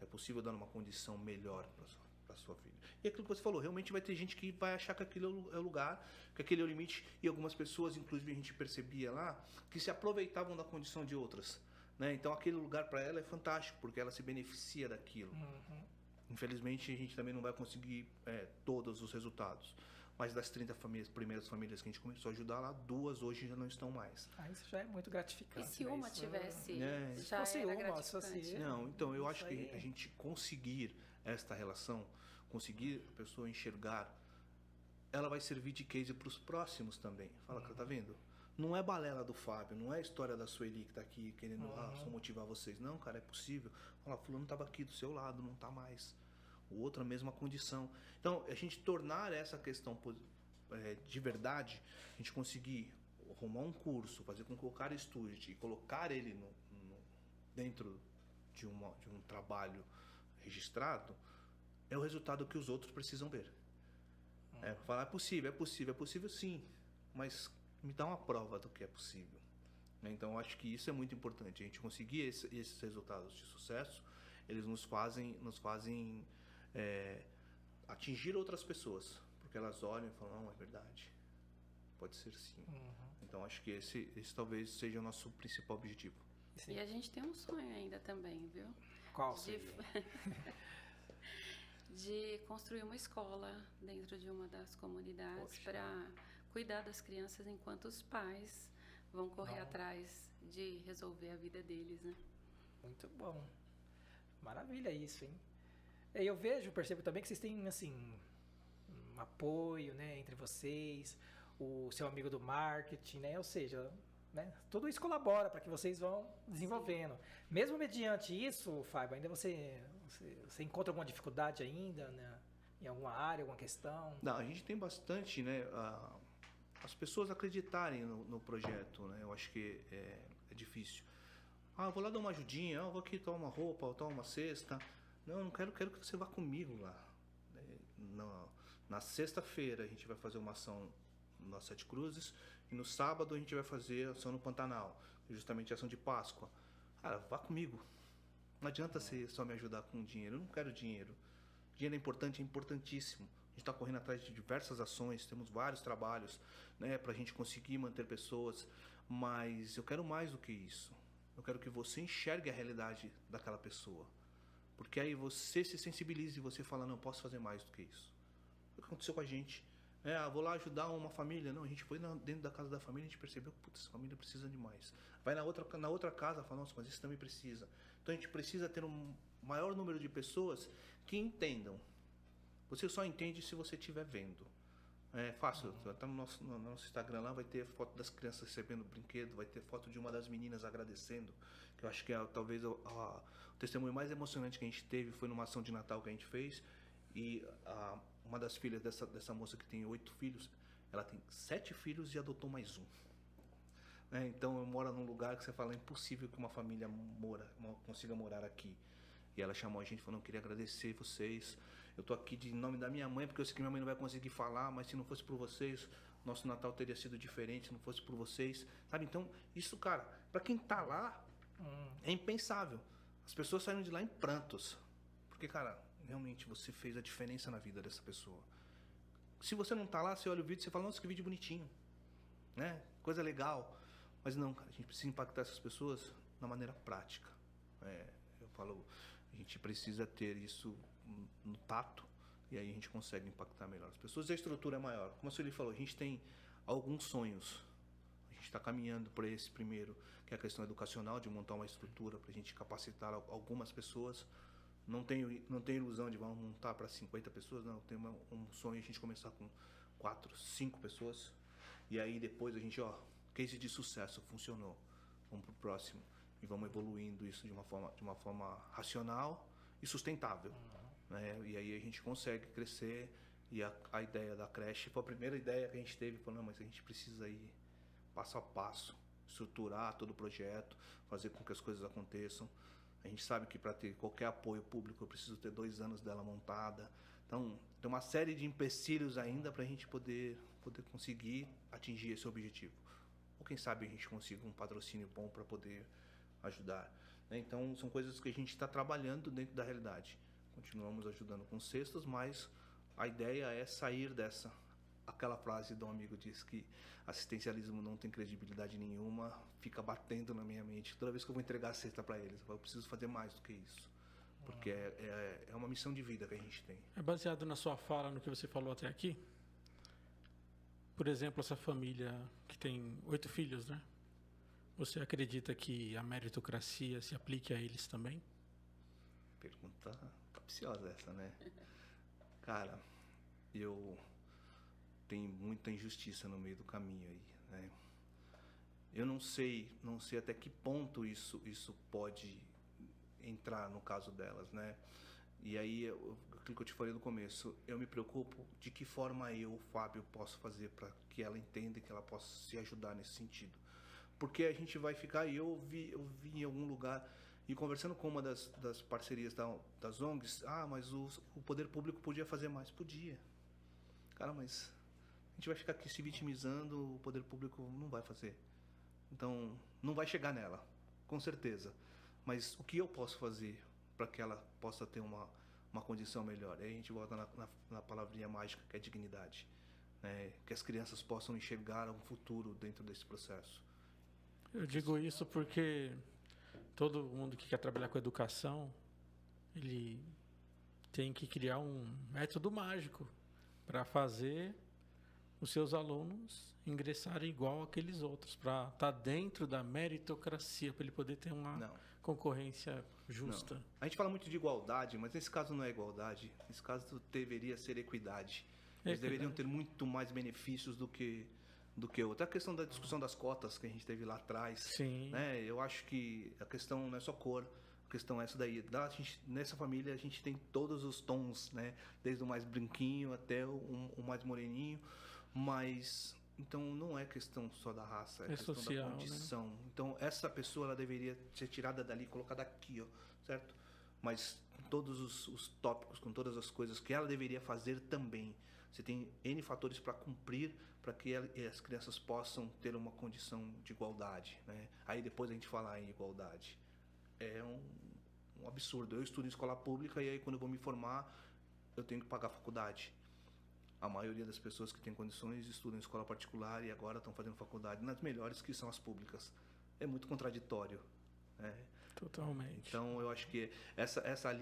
É possível dar uma condição melhor para a sua vida. E aquilo que você falou, realmente vai ter gente que vai achar que aquilo é o lugar, que aquele é o limite. E algumas pessoas, inclusive a gente percebia lá, que se aproveitavam da condição de outras. Né? Então aquele lugar para ela é fantástico, porque ela se beneficia daquilo. Infelizmente a gente também não vai conseguir todos os resultados. Mas das 30 primeiras famílias que a gente começou a ajudar lá, 2 hoje já não estão mais. Isso já é muito gratificante. E se né? uma Isso tivesse, Se já fosse era uma, gratificante. se fosse- Não, então eu acho Isso que aí. a gente conseguir esta relação, conseguir a pessoa enxergar, ela vai servir de case para os próximos também. Fala, tá vendo? Não é balela do Fábio, não é a história da Sueli que tá aqui querendo só motivar vocês. Não, cara, é possível. Olha, fulano tava aqui do seu lado, não tá mais. O outro, a mesma condição. Então, a gente tornar essa questão de verdade, a gente conseguir arrumar um curso, fazer com que o cara estude e colocar ele dentro de um trabalho registrado, é o resultado que os outros precisam ver. Falar, é possível sim, mas me dá uma prova do que é possível. Então, eu acho que isso é muito importante. A gente conseguir esses resultados de sucesso, eles nos fazem atingir outras pessoas, porque elas olham e falam, não, é verdade, pode ser sim. Então acho que esse talvez seja o nosso principal objetivo. Sim. E a gente tem um sonho ainda também, viu? Qual De, seria? de construir uma escola dentro de uma das comunidades Poxa. para cuidar das crianças enquanto os pais vão correr Não. atrás de resolver a vida deles, né? Muito bom. Maravilha isso, hein? Eu percebo também que vocês têm, assim, um apoio, né, entre vocês, o seu amigo do marketing, né? Ou seja, né, tudo isso colabora para que vocês vão desenvolvendo. Mesmo mediante isso, Fábio, ainda você encontra alguma dificuldade ainda, né, em alguma área, alguma questão? Não, a gente tem bastante, né? As pessoas acreditarem no projeto, né? Eu acho que é difícil. Eu vou lá dar uma ajudinha, eu vou aqui tomar uma roupa, tomar uma cesta. Não, eu não quero que você vá comigo lá. Na sexta-feira a gente vai fazer uma ação nas Sete Cruzes e no sábado a gente vai fazer ação no Pantanal, justamente a ação de Páscoa. Cara, vá comigo. Não adianta você só me ajudar com dinheiro. Eu não quero dinheiro. Dinheiro é importante, é importantíssimo. A gente está correndo atrás de diversas ações, temos vários trabalhos, né, para a gente conseguir manter pessoas, mas eu quero mais do que isso. Eu quero que você enxergue a realidade daquela pessoa, porque aí você se sensibilize e você fala, não, posso fazer mais do que isso. O que aconteceu com a gente? Vou lá ajudar uma família. Não, a gente foi dentro da casa da família e a gente percebeu que, putz, essa família precisa de mais. Vai na outra casa e fala, nossa, mas esse também precisa. Então a gente precisa ter um maior número de pessoas que entendam. Você só entende se você estiver vendo. É fácil, tá no nosso Instagram lá, vai ter foto das crianças recebendo brinquedo, vai ter foto de uma das meninas agradecendo, que eu acho que talvez o testemunho mais emocionante que a gente teve foi numa ação de Natal que a gente fez, e uma das filhas dessa moça que tem 8 filhos, ela tem 7 filhos e adotou mais um. Então eu moro num lugar que você fala, é impossível que uma família consiga morar aqui. E ela chamou a gente e falou, não, queria agradecer vocês. Eu tô aqui de nome da minha mãe, porque eu sei que minha mãe não vai conseguir falar, mas se não fosse por vocês, nosso Natal teria sido diferente, se não fosse por vocês. Sabe? Então, isso, cara, pra quem tá lá, é impensável. As pessoas saíram de lá em prantos. Porque, cara, realmente você fez a diferença na vida dessa pessoa. Se você não tá lá, você olha o vídeo e você fala, nossa, que vídeo bonitinho. Né? Coisa legal. Mas não, cara, a gente precisa impactar essas pessoas na maneira prática. Eu falo, a gente precisa ter isso no tato e aí a gente consegue impactar melhor as pessoas. A estrutura é maior. Como a Sueli falou, a gente tem alguns sonhos. A gente está caminhando por esse primeiro, que é a questão educacional, de montar uma estrutura para a gente capacitar algumas pessoas. Não tenho ilusão de vamos montar para 50 pessoas, não. Tem um sonho a gente começar com 4, 5 pessoas. E aí depois a gente, case de sucesso, funcionou. Vamos pro próximo. E vamos evoluindo isso de uma forma racional e sustentável. Né? E aí a gente consegue crescer. E a ideia da creche foi a primeira ideia que a gente teve. Falando, mas a gente precisa ir passo a passo, estruturar todo o projeto, fazer com que as coisas aconteçam. A gente sabe que para ter qualquer apoio público eu preciso ter 2 anos dela montada. Então, tem uma série de empecilhos ainda para a gente poder conseguir atingir esse objetivo. Ou quem sabe a gente consiga um patrocínio bom para poder ajudar. Então, são coisas que a gente está trabalhando dentro da realidade. Continuamos ajudando com cestas, mas a ideia é sair dessa. Aquela frase do amigo diz que assistencialismo não tem credibilidade nenhuma, fica batendo na minha mente. Toda vez que eu vou entregar a cesta para eles, eu preciso fazer mais do que isso. Porque é uma missão de vida que a gente tem. É baseado na sua fala, no que você falou até aqui? Por exemplo, essa família que tem 8 filhos, né? Você acredita que a meritocracia se aplique a eles também? Pergunta capciosa essa, né? Cara, eu tenho muita injustiça no meio do caminho aí, né? Eu não sei até que ponto isso pode entrar no caso delas, né? E aí, aquilo que eu te falei no começo, eu me preocupo de que forma eu, Fábio, posso fazer para que ela entenda e que ela possa se ajudar nesse sentido. Porque a gente vai ficar, e eu vi em algum lugar, e conversando com uma das parcerias das ONGs, mas o poder público podia fazer mais. Podia. Cara, mas a gente vai ficar aqui se vitimizando, o poder público não vai fazer. Então, não vai chegar nela, com certeza. Mas o que eu posso fazer para que ela possa ter uma uma condição melhor. Aí a gente volta na palavrinha mágica, que é dignidade. Né? Que as crianças possam enxergar um futuro dentro desse processo. Eu digo isso porque todo mundo que quer trabalhar com educação, ele tem que criar um método mágico para fazer os seus alunos ingressarem igual aqueles outros, para estar dentro da meritocracia, para ele poder ter uma Não. concorrência justa. Não. A gente fala muito de igualdade, mas nesse caso não é igualdade. Nesse caso deveria ser equidade. Eles deveriam ter muito mais benefícios do que outra. A questão da discussão das cotas que a gente teve lá atrás. Sim. Né? Eu acho que a questão não é só cor. A questão é essa daí. Nessa família a gente tem todos os tons, né? Desde o mais branquinho até o mais moreninho. Mas então não é questão só da raça, é questão social, da condição. Né? Então essa pessoa ela deveria ser tirada dali e colocada aqui, ó, certo? Mas com todos os tópicos, com todas as coisas que ela deveria fazer também. Você tem N fatores para cumprir para que as crianças possam ter uma condição de igualdade. Né? Aí depois a gente falar em igualdade. É um absurdo. Eu estudo em escola pública e aí quando eu vou me formar eu tenho que pagar a faculdade. A maioria das pessoas que têm condições estudam em escola particular e agora estão fazendo faculdade nas melhores, que são as públicas. É muito contraditório. Né? Totalmente. Então eu acho que essa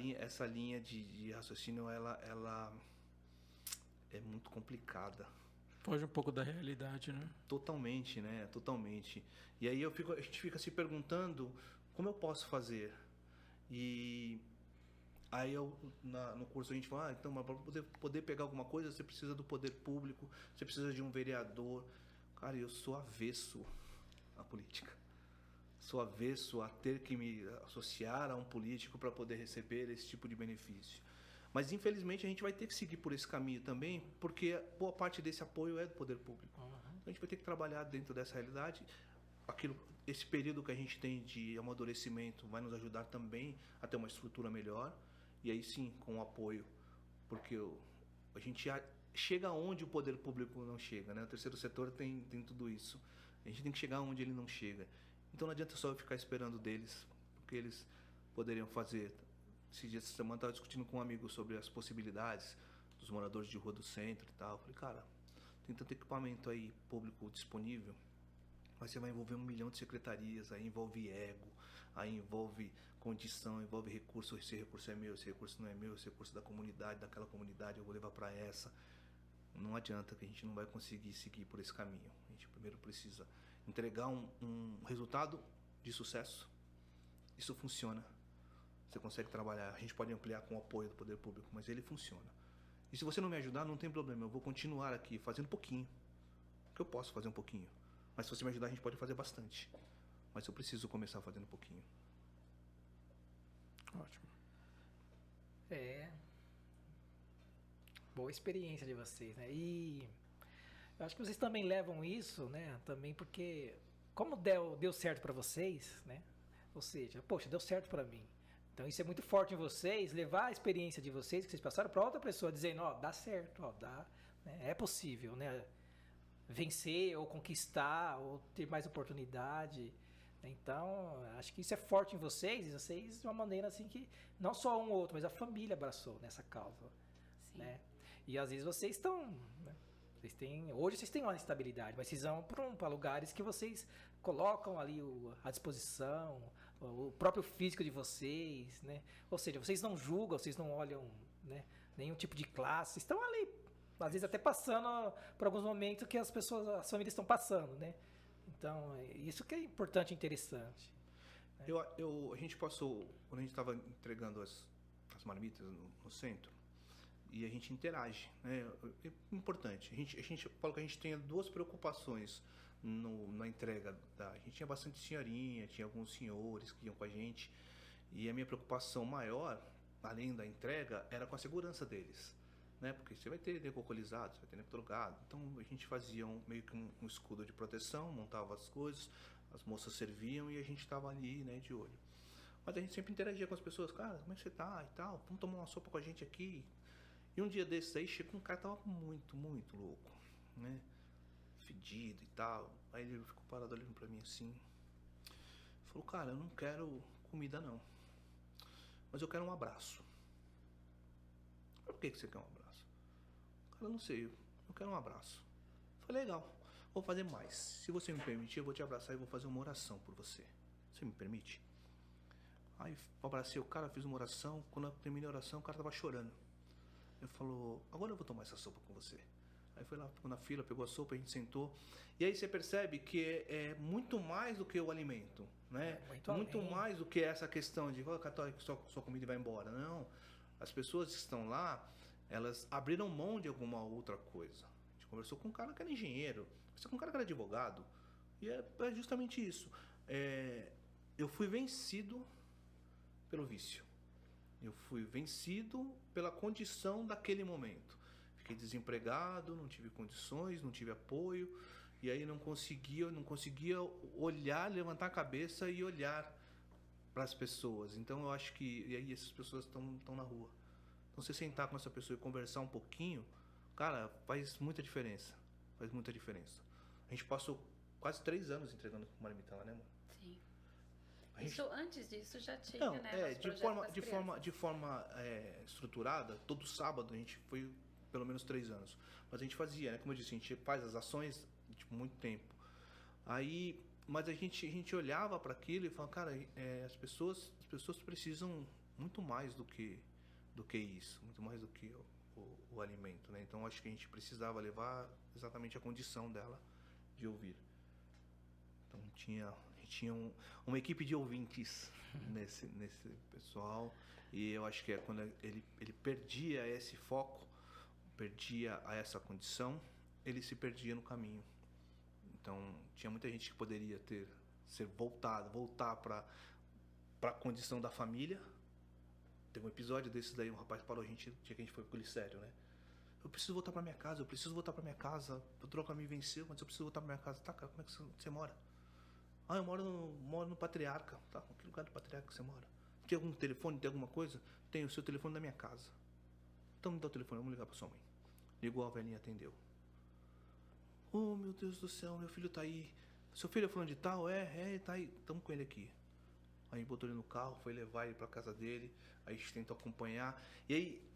linha de raciocínio ela é muito complicada. Foge um pouco da realidade, né? Totalmente, né? Totalmente. E aí a gente fica se perguntando como eu posso fazer. E aí no curso a gente fala, então, mas para poder pegar alguma coisa, você precisa do poder público, você precisa de um vereador. Cara, eu sou avesso à política. Sou avesso a ter que me associar a um político para poder receber esse tipo de benefício. Mas, infelizmente, a gente vai ter que seguir por esse caminho também, porque boa parte desse apoio é do poder público. Então, a gente vai ter que trabalhar dentro dessa realidade. Esse período que a gente tem de amadurecimento vai nos ajudar também a ter uma estrutura melhor. E aí, sim, com o apoio. Porque a gente chega onde o poder público não chega. Né? O terceiro setor tem tudo isso. A gente tem que chegar onde ele não chega. Então, não adianta só eu ficar esperando deles, porque eles poderiam fazer. Esse dia, essa semana, eu estava discutindo com um amigo sobre as possibilidades dos moradores de rua do centro e tal. Eu falei, cara, tem tanto equipamento aí público disponível, mas você vai envolver 1 milhão de secretarias, aí envolve ego, aí envolve condição, envolve recurso. Esse recurso é meu, esse recurso não é meu, esse recurso é da comunidade, daquela comunidade, eu vou levar para essa. Não adianta, que a gente não vai conseguir seguir por esse caminho. A gente primeiro precisa entregar um resultado de sucesso. Isso funciona. Você consegue trabalhar, a gente pode ampliar com o apoio do poder público, mas ele funciona. E se você não me ajudar, não tem problema, eu vou continuar aqui fazendo pouquinho. Porque eu posso fazer um pouquinho. Mas se você me ajudar, a gente pode fazer bastante. Mas eu preciso começar fazendo pouquinho. Ótimo. Boa experiência de vocês, né? E eu acho que vocês também levam isso, né? Também porque como deu certo para vocês, né? Ou seja, poxa, deu certo para mim. Então isso é muito forte em vocês, levar a experiência de vocês que vocês passaram para outra pessoa, dizendo, ó, dá certo, ó, dá, né? É possível, né? Vencer ou conquistar ou ter mais oportunidade. Então, acho que isso é forte em vocês, e vocês de uma maneira assim que não só um ou outro, mas a família abraçou nessa causa, Sim. né? E às vezes vocês estão, né? Hoje vocês têm uma estabilidade, mas vocês vão para lugares que vocês colocam ali a disposição, o próprio físico de vocês, né? Ou seja, vocês não julgam, vocês não olham, né, nenhum tipo de classe, vocês estão ali, às vezes até passando por alguns momentos que as famílias estão passando, né? Então, isso que é importante e interessante. A gente passou, quando a gente estava entregando as marmitas no centro, e a gente interage, né? É importante. A gente fala que a gente tem 2 preocupações na entrega. A gente tinha bastante senhorinha, tinha alguns senhores que iam com a gente, e a minha preocupação maior, além da entrega, era com a segurança deles, né? Porque você vai ter nego alcoolizado, você vai ter nego drogado. Então a gente fazia meio que um escudo de proteção, montava as coisas, as moças serviam e a gente estava ali, né, de olho. Mas a gente sempre interagia com as pessoas, cara, como é que você tá e tal, vamos tomar uma sopa com a gente aqui. E um dia desses aí, chegou um cara que tava muito, muito louco, né? Fedido e tal. Aí ele ficou parado olhando pra mim assim. Falou, cara, eu não quero comida não. Mas eu quero um abraço. Por que você quer um abraço? Cara, eu não sei, eu quero um abraço. Falei, legal, vou fazer mais. Se você me permitir, eu vou te abraçar e vou fazer uma oração por você. Você me permite? Aí eu abracei o cara, fiz uma oração. Quando eu terminei a oração, o cara tava chorando. Ele falou, agora eu vou tomar essa sopa com você. Aí foi lá, ficou na fila, pegou a sopa, a gente sentou. E aí você percebe que é muito mais do que o alimento, né? Muito mais do que essa questão de, católico, sua comida vai embora. Não, as pessoas que estão lá, elas abriram mão de alguma outra coisa. A gente conversou com um cara que era engenheiro, conversou com um cara que era advogado. E é justamente isso. Eu fui vencido pelo vício. Eu fui vencido pela condição daquele momento. Fiquei desempregado, não tive condições, não tive apoio, e aí não conseguia olhar, levantar a cabeça e olhar para as pessoas. Então eu acho que e aí essas pessoas estão na rua. Então você sentar com essa pessoa e conversar um pouquinho, cara, faz muita diferença. Faz muita diferença. A gente passou quase 3 anos entregando marmita lá, né, mano? Sim. Gente... Isso, antes disso já tinha, Não, né? de forma estruturada, todo sábado a gente foi pelo menos 3 anos. Mas a gente fazia, né? Como eu disse, a gente faz as ações de muito tempo. Aí, mas a gente olhava para aquilo e falava, cara, as pessoas precisam muito mais do que isso, muito mais do que o alimento, né? Então acho que a gente precisava levar exatamente a condição dela de ouvir. Então a gente tinha uma equipe de ouvintes nesse pessoal, e eu acho que é quando ele perdia esse foco, perdia essa condição, ele se perdia no caminho. Então tinha muita gente que poderia voltar para a condição da família. Teve um episódio desse daí, um rapaz parou a gente, dia que a gente foi pro Glicério, né? Eu preciso voltar para minha casa, o troca me venceu, mas eu preciso voltar para minha casa. Tá, cara, como é que você mora? Ah, eu moro no Patriarca. Tá, que lugar do Patriarca que você mora? Tem algum telefone, tem alguma coisa? Tem o seu telefone da minha casa. Então me dá o telefone, vamos ligar pra sua mãe. Ligou, a velhinha atendeu. Oh, meu Deus do céu, meu filho tá aí. Seu filho é fulano de tal? Tá aí. Tamo com ele aqui. Aí botou ele no carro, foi levar ele pra casa dele. Aí a gente tentou acompanhar. E aí,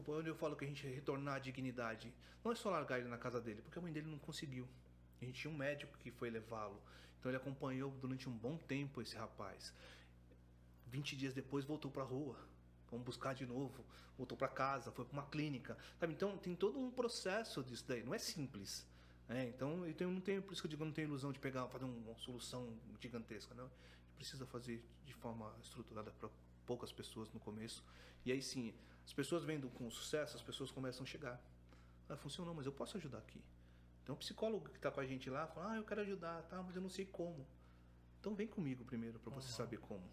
quando eu falo que a gente retornar à dignidade, não é só largar ele na casa dele, porque a mãe dele não conseguiu. A gente tinha um médico que foi levá-lo. Então ele acompanhou durante um bom tempo esse rapaz. 20 dias depois voltou pra rua. Vamos buscar de novo. Voltou pra casa, foi pra uma clínica. Sabe? Então tem todo um processo disso daí. Não é simples. Então eu não tenho, por isso que eu digo, eu não tenho ilusão de fazer uma solução gigantesca. Não. A gente precisa fazer de forma estruturada para poucas pessoas no começo. E aí sim, as pessoas vendo com sucesso, as pessoas começam a chegar. Funcionou, mas eu posso ajudar aqui. Então o psicólogo que está com a gente lá fala, eu quero ajudar, tá, mas eu não sei como. Então vem comigo primeiro para você saber como.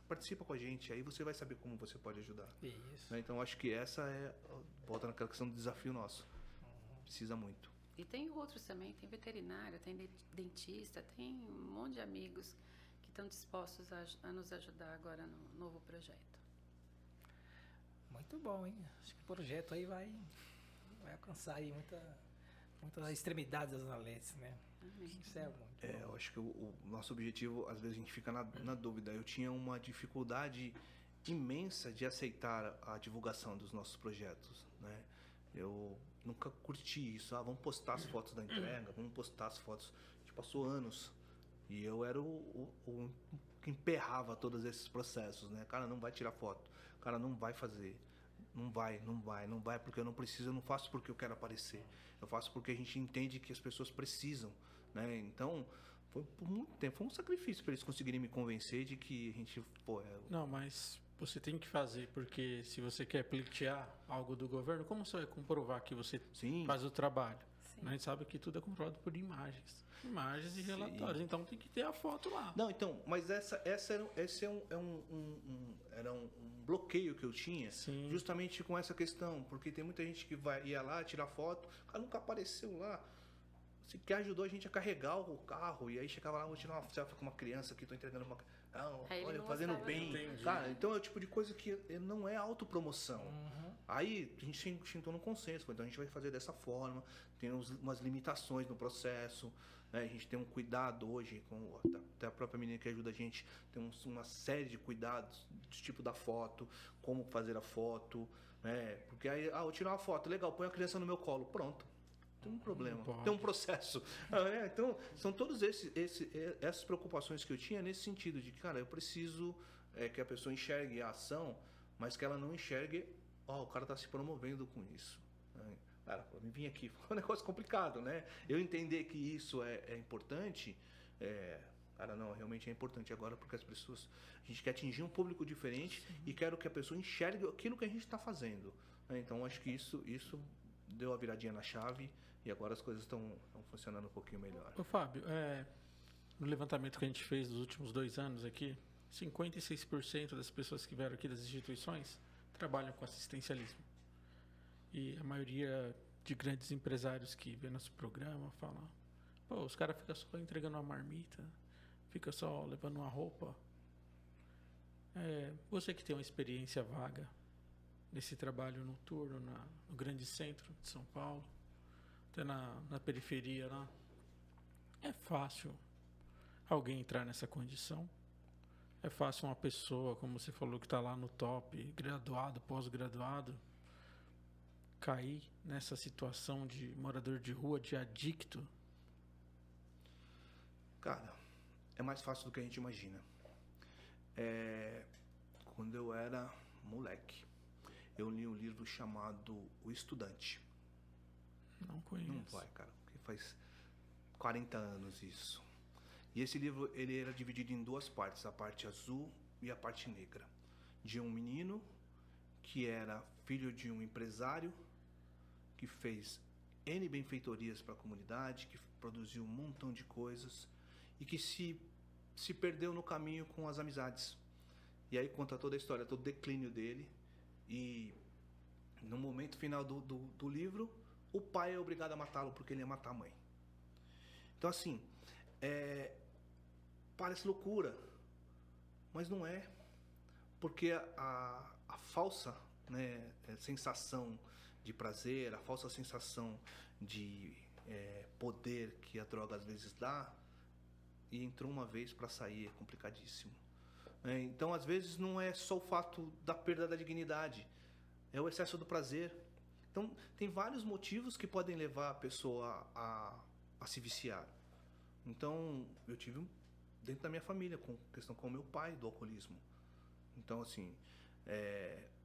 Participa com a gente, aí você vai saber como você pode ajudar. Isso. Então acho que essa volta naquela questão do desafio nosso. Precisa muito. E tem outros também, tem veterinário, tem dentista, tem um monte de amigos que estão dispostos a nos ajudar agora no novo projeto. Muito bom, hein? Acho que o projeto aí vai alcançar aí muitas extremidades das Zona-Leste, né? Amém. Isso é muito bom. Eu acho que o nosso objetivo, às vezes a gente fica na dúvida. Eu tinha uma dificuldade imensa de aceitar a divulgação dos nossos projetos, né? Eu nunca curti isso. Vamos postar as fotos da entrega, vamos postar as fotos. A gente passou anos e eu era o que emperrava todos esses processos, né? Cara, não vai tirar foto. Cara, não vai fazer. Não vai, porque eu não preciso, eu não faço porque eu quero aparecer. Eu faço porque a gente entende que as pessoas precisam, né? Então, foi por muito tempo, foi um sacrifício para eles conseguirem me convencer de que a gente, Não, mas você tem que fazer, porque se você quer pleitear algo do governo, como você vai comprovar que você Sim. faz o trabalho? Sim. A gente sabe que tudo é comprovado por imagens e relatórios, então tem que ter a foto lá. Não, então, mas esse era um bloqueio que eu tinha, Sim. justamente com essa questão, porque tem muita gente que ia lá tirar foto, o cara nunca apareceu lá. que ajudou a gente a carregar o carro, e aí chegava lá, vou tirar uma selfie com uma criança aqui, tô entregando uma... Não, Aí ele olha, não fazendo gostava, bem. não. Entendi. Cara, então é o tipo de coisa que não é autopromoção. Uhum. Aí a gente sentou no consenso, então a gente vai fazer dessa forma, tem umas limitações no processo, né? A gente tem um cuidado hoje, com até a própria menina que ajuda a gente, tem uma série de cuidados, do tipo da foto, como fazer a foto, né? Porque aí, eu tirar uma foto, legal, põe a criança no meu colo, pronto. Tem um problema, pode. tem um processo. Então, são todas essas preocupações que eu tinha nesse sentido de que, cara, eu preciso que a pessoa enxergue a ação, mas que ela não enxergue, o cara está se promovendo com isso. Né? Cara, para mim vir aqui foi um negócio complicado, né? Eu entender que isso é importante, cara, não, realmente é importante agora porque as pessoas, a gente quer atingir um público diferente e quero que a pessoa enxergue aquilo que a gente está fazendo. Né? Então, acho que isso deu a viradinha na chave e agora as coisas estão funcionando um pouquinho melhor. Ô, Fábio, no levantamento que a gente fez nos últimos 2 anos aqui, 56% das pessoas que vieram aqui das instituições trabalham com assistencialismo. E a maioria de grandes empresários que vê nosso programa falam: pô, os caras ficam só entregando uma marmita, fica só levando uma roupa. Você que tem uma experiência vaga nesse trabalho noturno no grande centro de São Paulo, até na periferia lá, é fácil alguém entrar nessa condição? É fácil uma pessoa, como você falou, que está lá no top, graduado, pós-graduado, cair nessa situação de morador de rua, de adicto? Cara, é mais fácil do que a gente imagina. Quando eu era moleque, eu li um livro chamado O Estudante. Não conheço. Não vai, cara, porque faz 40 anos isso. E esse livro, ele era dividido em 2 partes, a parte azul e a parte negra. De um menino que era filho de um empresário, que fez N benfeitorias para a comunidade, que produziu um montão de coisas e que se perdeu no caminho com as amizades. E aí conta toda a história, todo o declínio dele. E no momento final do livro, o pai é obrigado a matá-lo porque ele ia matar a mãe. Então, assim, parece loucura, mas não é. Porque a falsa, né, sensação de prazer, a falsa sensação de poder que a droga às vezes dá, e entrou uma vez para sair, é complicadíssimo. Então, às vezes, não é só o fato da perda da dignidade, é o excesso do prazer. Então, tem vários motivos que podem levar a pessoa a se viciar. Então, eu tive dentro da minha família, com questão com o meu pai, do alcoolismo. Então, assim,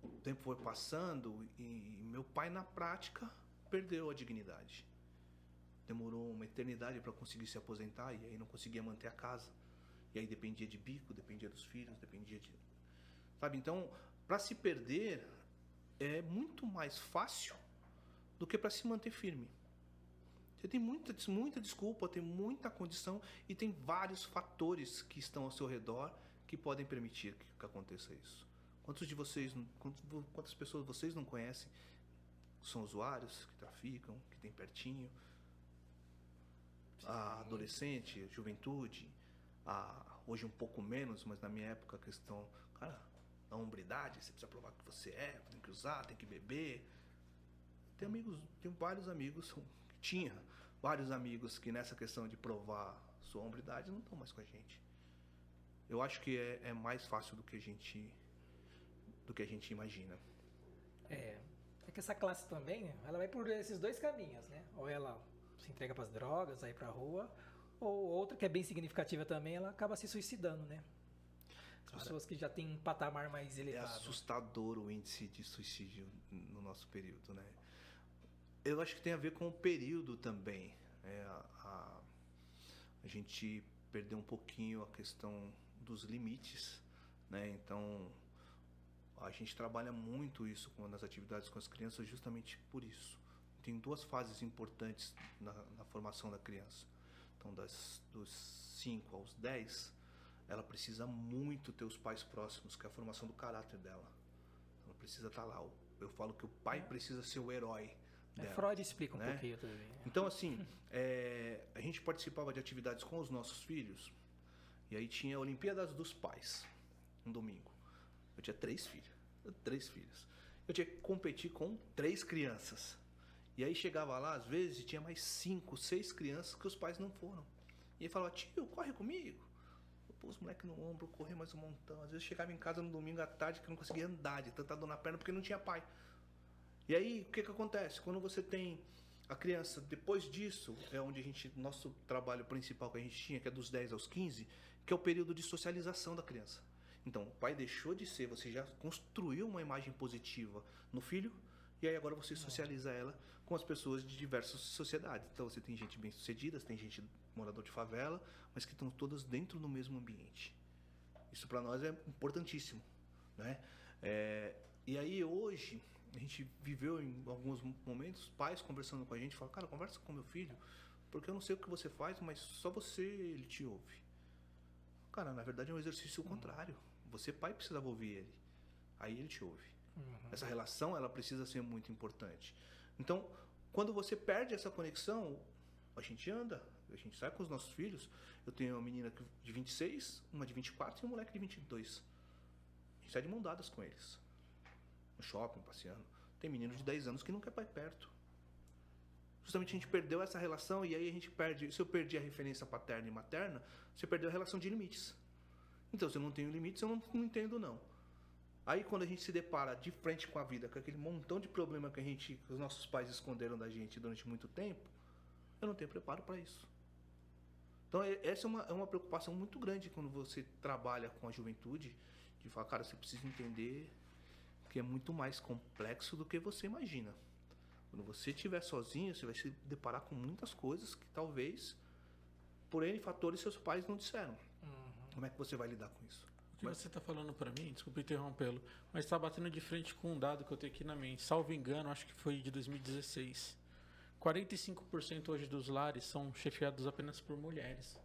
o tempo foi passando e meu pai, na prática, perdeu a dignidade. Demorou uma eternidade para conseguir se aposentar e aí não conseguia manter a casa. E aí dependia de bico, dependia dos filhos, dependia de... Sabe, então, para se perder é muito mais fácil do que para se manter firme. Você tem muita desculpa, tem muita condição e tem vários fatores que estão ao seu redor que podem permitir que aconteça isso. Quantas pessoas vocês não conhecem são usuários que traficam, que tem pertinho? A adolescente, a juventude, hoje um pouco menos, mas na minha época a questão, cara, da hombridade, você precisa provar que você tem que usar, tem que beber. Tinha vários amigos que nessa questão de provar sua hombridade não estão mais com a gente. Eu acho que é mais fácil do que a gente imagina. É que essa classe também, né, ela vai por esses 2 caminhos, né? Ou ela se entrega para as drogas, aí para a rua, ou outra que é bem significativa também, ela acaba se suicidando, né? As pessoas que já têm um patamar mais É elevado. assustador o índice de suicídio no nosso período, né? Eu acho que tem a ver com o período também. A gente perdeu um pouquinho a questão dos limites, né? Então, a gente trabalha muito isso nas atividades com as crianças justamente por isso. Tem 2 fases importantes na formação da criança. Então, dos 5 aos 10, ela precisa muito ter os pais próximos, que é a formação do caráter dela. Ela precisa estar lá. Eu falo que o pai precisa ser o herói dela, Freud explica um né? pouquinho também. Então, assim, a gente participava de atividades com os nossos filhos, e aí tinha a Olimpíadas dos Pais, um domingo. Eu tinha 3 filhos, 3 filhos. Eu tinha que competir com 3 crianças. E aí chegava lá, às vezes, e tinha mais 5, 6 crianças que os pais não foram. E aí falava, tio, corre comigo. Eu pus os moleques no ombro, corri mais um montão. Às vezes chegava em casa no domingo à tarde que eu não conseguia andar, de tanta dor na perna, porque não tinha pai. E aí, o que acontece? Quando você tem a criança, depois disso, é onde nosso trabalho principal que a gente tinha, que é dos 10 aos 15, que é o período de socialização da criança. Então, o pai deixou de ser, você já construiu uma imagem positiva no filho, e aí agora você socializa ela com as pessoas de diversas sociedades. Então, você tem gente bem-sucedida, tem gente morador de favela, mas que estão todas dentro do mesmo ambiente. Isso para nós é importantíssimo, né? E aí, hoje, a gente viveu em alguns momentos, pais conversando com a gente, falam, cara, conversa com meu filho, porque eu não sei o que você faz, mas só ele te ouve. Cara, na verdade é um exercício contrário. Você, pai, precisava ouvir ele. Aí ele te ouve. Essa relação, ela precisa ser muito importante. Então, quando você perde essa conexão, a gente anda, a gente sai com os nossos filhos. Eu tenho uma menina de 26, uma de 24 e um moleque de 22. A gente sai de mão dadas com eles. No shopping, passeando. Tem menino de 10 anos que não quer pai perto. Justamente a gente perdeu essa relação e aí a gente perde. Se eu perdi a referência paterna e materna, você perdeu a relação de limites. Então, se eu não tenho limites, eu não entendo, não. Aí, quando a gente se depara de frente com a vida, com aquele montão de problema que os nossos pais esconderam da gente durante muito tempo, eu não tenho preparo para isso. Então, essa é uma preocupação muito grande quando você trabalha com a juventude, de falar, cara, você precisa entender que é muito mais complexo do que você imagina. Quando você estiver sozinho, você vai se deparar com muitas coisas que talvez, por N fatores, seus pais não disseram. Como é que você vai lidar com isso? O que você está falando para mim, desculpa interrompê-lo, mas está batendo de frente com um dado que eu tenho aqui na mente. Salvo engano, acho que foi de 2016. 45% hoje dos lares são chefiados apenas por mulheres.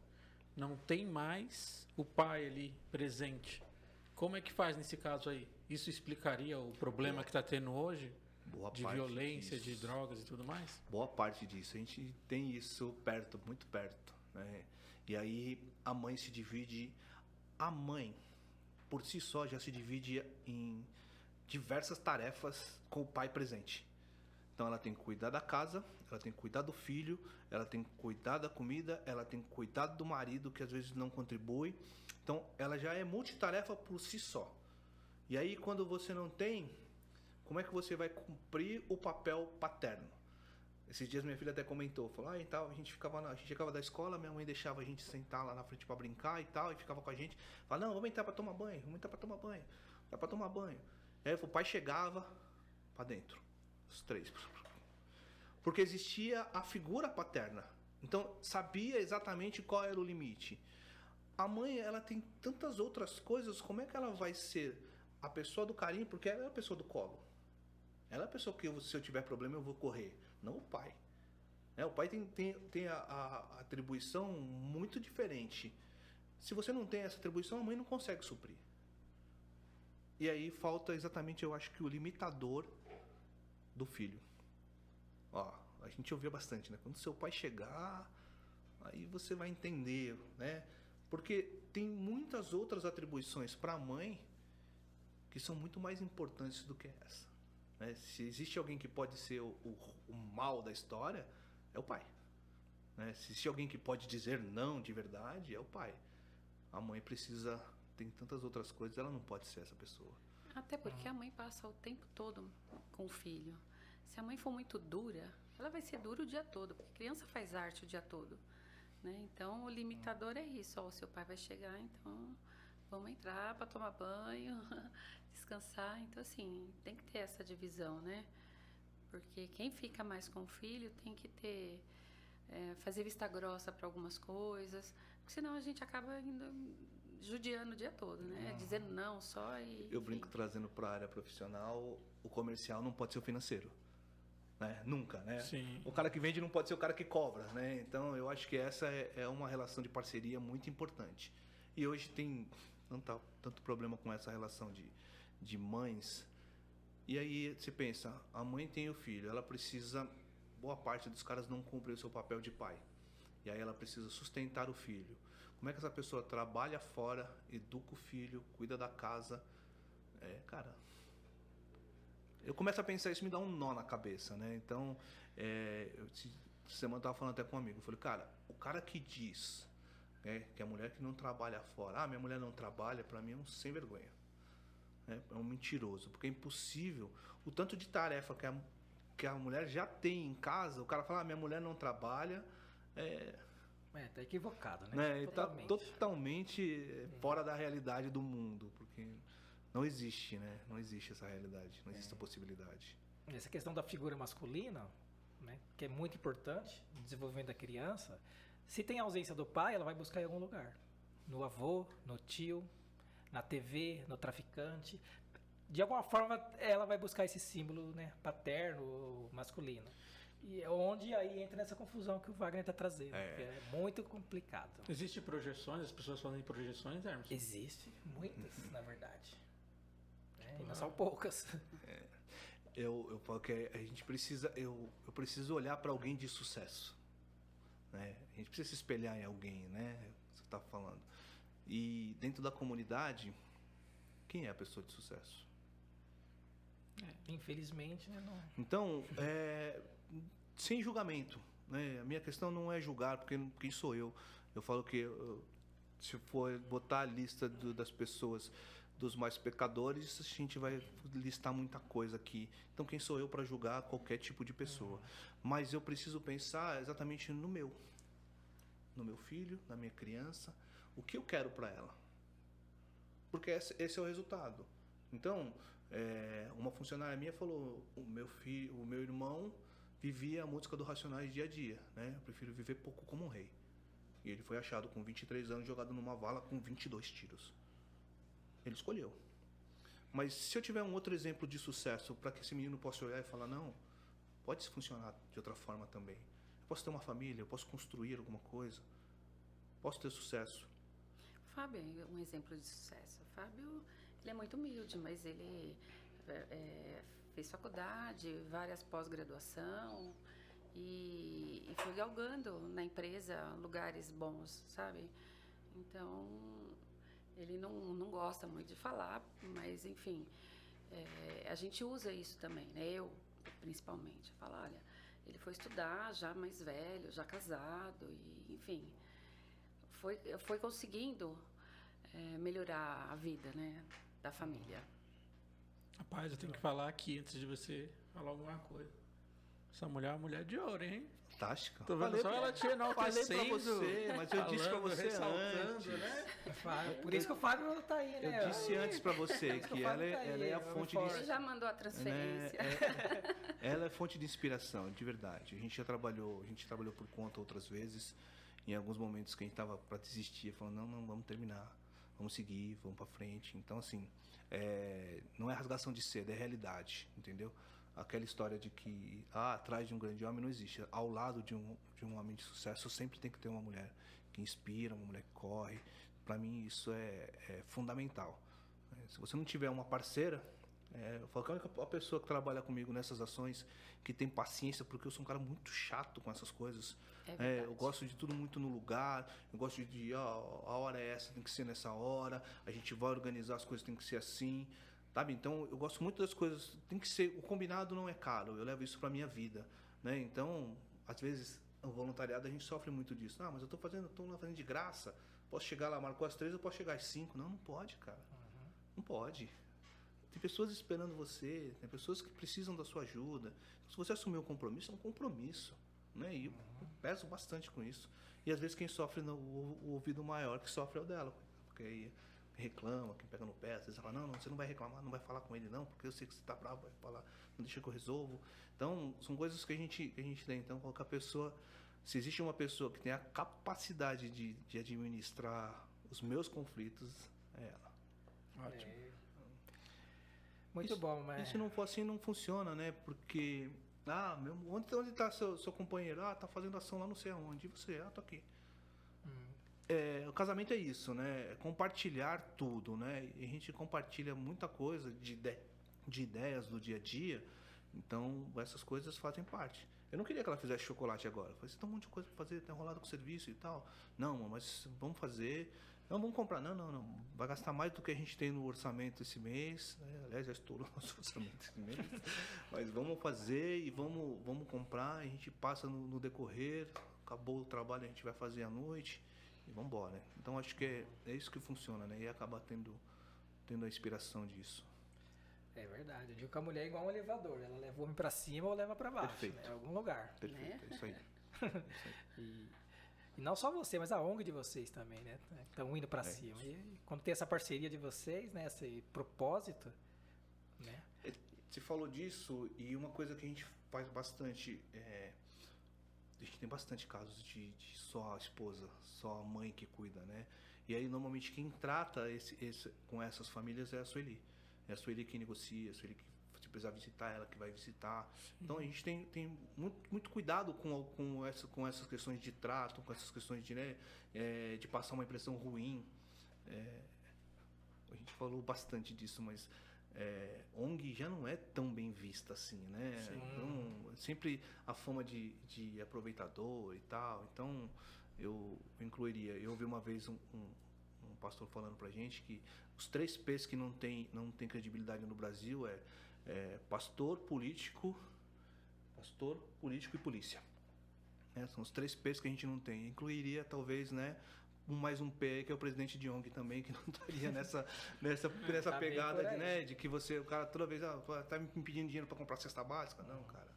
Não tem mais o pai ali presente. Como é que faz nesse caso aí? Isso explicaria o problema que está tendo hoje? De violência, de drogas e tudo mais? Boa parte disso. A gente tem isso perto, muito perto, né? E aí a mãe se divide... A mãe, por si só, já se divide em diversas tarefas com o pai presente. Então ela tem que cuidar da casa, ela tem que cuidar do filho, ela tem que cuidar da comida, ela tem que cuidar do marido, que às vezes não contribui. Então ela já é multitarefa por si só. E aí quando você não tem, como é que você vai cumprir o papel paterno? Esses dias minha filha até comentou, falou, então, a gente chegava da escola, minha mãe deixava a gente sentar lá na frente para brincar e tal, e ficava com a gente, falava, não, vamos entrar para tomar banho, dá para tomar banho. E aí o pai chegava para dentro, os 3. Porque existia a figura paterna, então sabia exatamente qual era o limite. A mãe, ela tem tantas outras coisas, como é que ela vai ser a pessoa do carinho, porque ela é a pessoa do colo. Ela é a pessoa que, se eu tiver problema, eu vou correr. Não o pai. O pai tem a atribuição muito diferente. Se você não tem essa atribuição, a mãe não consegue suprir. E aí falta exatamente, eu acho que o limitador do filho. A gente ouvia bastante, né? Quando seu pai chegar, aí você vai entender, né? Porque tem muitas outras atribuições para a mãe que são muito mais importantes do que essa. Se existe alguém que pode ser o mal da história, é o pai. Se existe alguém que pode dizer não de verdade, é o pai. A mãe tem tantas outras coisas, ela não pode ser essa pessoa. Até porque a mãe passa o tempo todo com o filho. Se a mãe for muito dura, ela vai ser dura o dia todo, porque criança faz arte o dia todo. Então, o limitador é isso. O seu pai vai chegar, então... Vamos entrar para tomar banho, descansar. Então, assim, tem que ter essa divisão, né? Porque quem fica mais com o filho tem que fazer vista grossa para algumas coisas. Porque senão a gente acaba judiando o dia todo, né? Dizendo não só e... Eu brinco trazendo para a área profissional, o comercial não pode ser o financeiro. Nunca, né? Sim. O cara que vende não pode ser o cara que cobra, né? Então, eu acho que essa é uma relação de parceria muito importante. E hoje tem tanto problema com essa relação de mães. E aí você pensa, a mãe tem o filho, ela precisa boa parte dos caras não cumprem o seu papel de pai. E aí ela precisa sustentar o filho. Como é que essa pessoa trabalha fora, educa o filho, cuida da casa? Cara, eu começo a pensar isso, me dá um nó na cabeça, né? Então, essa semana eu estava falando até com um amigo, eu falei, cara, o cara que diz, né, que a mulher que não trabalha fora, minha mulher não trabalha, para mim é um sem vergonha. É um mentiroso, porque é impossível. O tanto de tarefa que a mulher já tem em casa, o cara fala, minha mulher não trabalha, tá equivocado, né? Tá totalmente fora da realidade do mundo, porque não existe, né? Não existe essa realidade, não existe a possibilidade. Essa questão da figura masculina, né, que é muito importante no desenvolvimento da criança, se tem ausência do pai, ela vai buscar em algum lugar. No avô, no tio, na TV, no traficante. De alguma forma, ela vai buscar esse símbolo, né, paterno, masculino. E é onde aí entra nessa confusão que o Wagner está trazendo, que é muito complicado. Existem projeções, as pessoas fazem projeções, Hermes? Existe, muitas, na verdade. E não são poucas. Eu falo que a gente precisa, eu preciso olhar para alguém de sucesso, né? A gente precisa se espelhar em alguém, né? Você está falando. E dentro da comunidade, quem é a pessoa de sucesso? Infelizmente, né? Não... Então, sem julgamento, né? A minha questão não é julgar, porque quem sou eu? Eu falo que se for botar a lista das pessoas, dos mais pecadores, a gente vai listar muita coisa aqui. Então, quem sou eu para julgar qualquer tipo de pessoa? Mas eu preciso pensar exatamente no meu filho, na minha criança, o que eu quero para ela. Porque esse é o resultado. Então, uma funcionária minha falou, o meu irmão vivia a música do Racionais dia a dia, né? Eu prefiro viver pouco como um rei. E ele foi achado com 23 anos, jogado numa vala com 22 tiros. Ele escolheu. Mas se eu tiver um outro exemplo de sucesso para que esse menino possa olhar e falar, não, pode funcionar de outra forma também. Eu posso ter uma família, eu posso construir alguma coisa, posso ter sucesso. O Fábio é um exemplo de sucesso. O Fábio, ele é muito humilde, mas ele fez faculdade, várias pós-graduação e foi galgando na empresa lugares bons, sabe? Então, ele não gosta muito de falar, mas, enfim, a gente usa isso também, né? Eu, principalmente. Falo, olha, ele foi estudar já mais velho, já casado, e, enfim, foi conseguindo melhorar a vida, né, da família. Rapaz, eu tenho que falar aqui antes de você falar alguma coisa. Essa mulher é uma mulher de ouro, hein? Fantástica. Tô vendo só ela te enaltecendo. Falei pra você, mas eu disse pra você antes. Né? Por isso que o Fábio tá aí, né? Eu disse antes pra você que ela é a fonte de... Ele já mandou a transferência. Ela é fonte de inspiração, de verdade. A gente trabalhou por conta outras vezes, em alguns momentos que a gente tava pra desistir, falando, não, vamos terminar, vamos seguir, vamos pra frente. Então, assim, não é rasgação de seda, é realidade, entendeu? Aquela história de que atrás de um grande homem não existe. Ao lado de um homem de sucesso sempre tem que ter uma mulher que inspira, uma mulher que corre. Para mim isso é fundamental. Se você não tiver uma parceira, eu falo que a única pessoa que trabalha comigo nessas ações que tem paciência, porque eu sou um cara muito chato com essas coisas. Eu gosto de tudo muito no lugar, eu gosto de a hora é essa, tem que ser nessa hora, a gente vai organizar as coisas, tem que ser assim. Sabe? Então, eu gosto muito das coisas, tem que ser, o combinado não é caro, eu levo isso para minha vida, né? Então, às vezes, o voluntariado a gente sofre muito disso. Mas eu estou lá fazendo de graça, posso chegar lá, marcou às 3, eu posso chegar às 5. Não pode, cara. Não pode. Tem pessoas esperando você, tem pessoas que precisam da sua ajuda. Se você assumir um compromisso, é um compromisso, né? E eu peso bastante com isso. E às vezes quem sofre o ouvido maior que sofre é o dela, porque aí reclama, quem pega no pé, às vezes fala, não, você não vai reclamar, não vai falar com ele não, porque eu sei que você está bravo, vai falar, não deixa que eu resolvo. Então, são coisas que a gente tem. Então, qualquer pessoa, se existe uma pessoa que tem a capacidade de administrar os meus conflitos, é ela. Ótimo. Muito bom, mas... E se não for assim, não funciona, né? Porque, onde está seu companheiro? Tá fazendo ação lá não sei aonde. E você? Tô aqui. O casamento é isso, né? É compartilhar tudo, né? E a gente compartilha muita coisa de ideias do dia a dia. Então, essas coisas fazem parte. Eu não queria que ela fizesse chocolate agora. Eu falei, você tem um monte de coisa pra fazer, tá enrolado com o serviço e tal. Não, mãe, mas vamos fazer. Não, vamos comprar. Não. Vai gastar mais do que a gente tem no orçamento esse mês. Né? Aliás, já estourou o nosso orçamento esse mês. Mas vamos fazer e vamos comprar. A gente passa no decorrer. Acabou o trabalho, a gente vai fazer à noite. E vamos embora, né? Então, acho que é isso que funciona, né? E acaba tendo a inspiração disso. É verdade. Eu digo que a mulher é igual um elevador. Ela leva o homem pra cima ou leva pra baixo. Perfeito. Né? Em algum lugar. Perfeito, é isso aí. E não só você, mas a ONG de vocês também, né? Estão indo pra cima. isso. E quando tem essa parceria de vocês, né? Esse propósito, né? Você falou disso e uma coisa que a gente faz bastante a gente tem bastante casos de só a esposa, só a mãe que cuida, né? E aí normalmente quem trata com essas famílias é a Sueli. É a Sueli que negocia, a Sueli que se precisar visitar, ela que vai visitar. Então a gente tem muito cuidado com essas questões de trato, com essas questões de passar uma impressão ruim. A gente falou bastante disso, mas ONG já não é tão bem vista assim, né? Sim. Então, sempre a fama de aproveitador e tal. Então, eu incluiria. Eu ouvi uma vez um pastor falando pra gente que os 3 P's que não tem credibilidade no Brasil é pastor, político e polícia. Né? São os 3 P's que a gente não tem. Incluiria, talvez, né? Mais um P aí, que é o presidente de ONG também, que não estaria nessa Tá bem pegada por aí. de que o cara toda vez, tá me pedindo dinheiro para comprar cesta básica? Não, cara.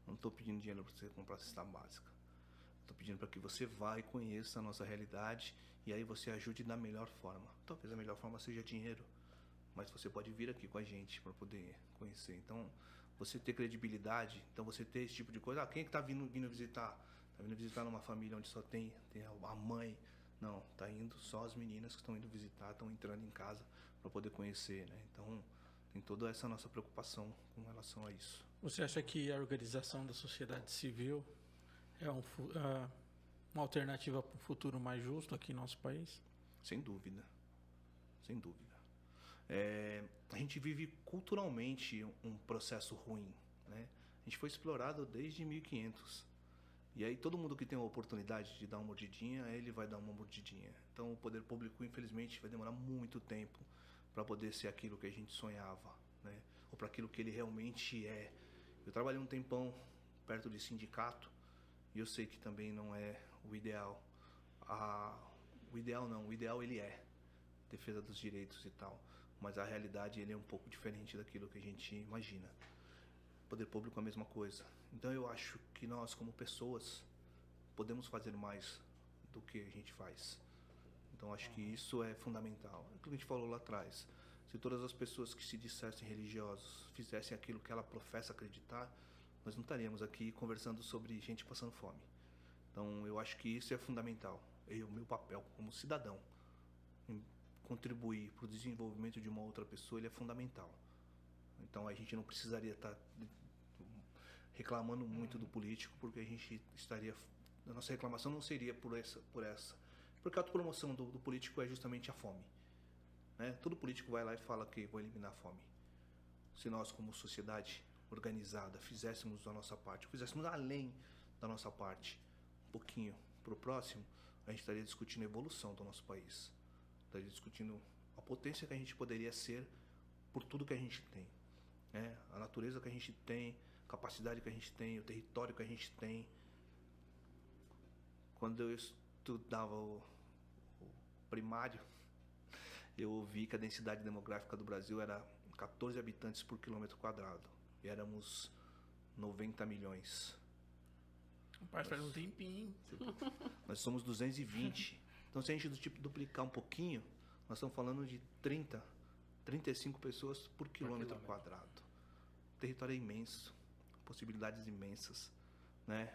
Não tô pedindo dinheiro para você comprar cesta básica. Tô pedindo para que você vá e conheça a nossa realidade e aí você ajude da melhor forma. Talvez a melhor forma seja dinheiro, mas você pode vir aqui com a gente para poder conhecer. Então, você ter credibilidade, então você ter esse tipo de coisa. Quem é que tá vindo visitar? Tá vindo visitar numa família onde só tem a mãe. Não, tá indo só as meninas que estão indo visitar, estão entrando em casa para poder conhecer, né? Então, tem toda essa nossa preocupação com relação a isso. Você acha que a organização da sociedade civil é uma alternativa para um futuro mais justo aqui no nosso país? Sem dúvida. Sem dúvida. A gente vive culturalmente um processo ruim, né? A gente foi explorado desde 1500. E aí todo mundo que tem a oportunidade de dar uma mordidinha, ele vai dar uma mordidinha. Então o poder público, infelizmente, vai demorar muito tempo para poder ser aquilo que a gente sonhava, né? Ou para aquilo que ele realmente é. Eu trabalhei um tempão perto de sindicato e eu sei que também não é o ideal. O ideal ele é defesa dos direitos e tal, mas a realidade ele é um pouco diferente daquilo que a gente imagina. Poder público é a mesma coisa. Então eu acho que nós, como pessoas, podemos fazer mais do que a gente faz. Então acho que isso é fundamental. É o que a gente falou lá atrás. Se todas as pessoas que se dissessem religiosos fizessem aquilo que ela professa acreditar, nós não estaríamos aqui conversando sobre gente passando fome. Então eu acho que isso é fundamental. O meu papel como cidadão em contribuir para o desenvolvimento de uma outra pessoa, ele é fundamental. Então a gente não precisaria estar reclamando muito do político, porque a nossa reclamação não seria por essa. Porque a autopromoção do político é justamente a fome. Né? Todo político vai lá e fala que vou eliminar a fome. Se nós, como sociedade organizada, fizéssemos a nossa parte, fizéssemos além da nossa parte, um pouquinho para o próximo, a gente estaria discutindo a evolução do nosso país. Estaria discutindo a potência que a gente poderia ser por tudo que a gente tem. A natureza que a gente tem, a capacidade que a gente tem, o território que a gente tem. Quando eu estudava o primário, eu ouvi que a densidade demográfica do Brasil era 14 habitantes por quilômetro quadrado. E éramos 90 milhões. Rapaz, faz um tempinho. Nós somos 220. Então, se a gente duplicar um pouquinho, nós estamos falando de 35 pessoas por quilômetro quadrado. O território é imenso, possibilidades imensas, né?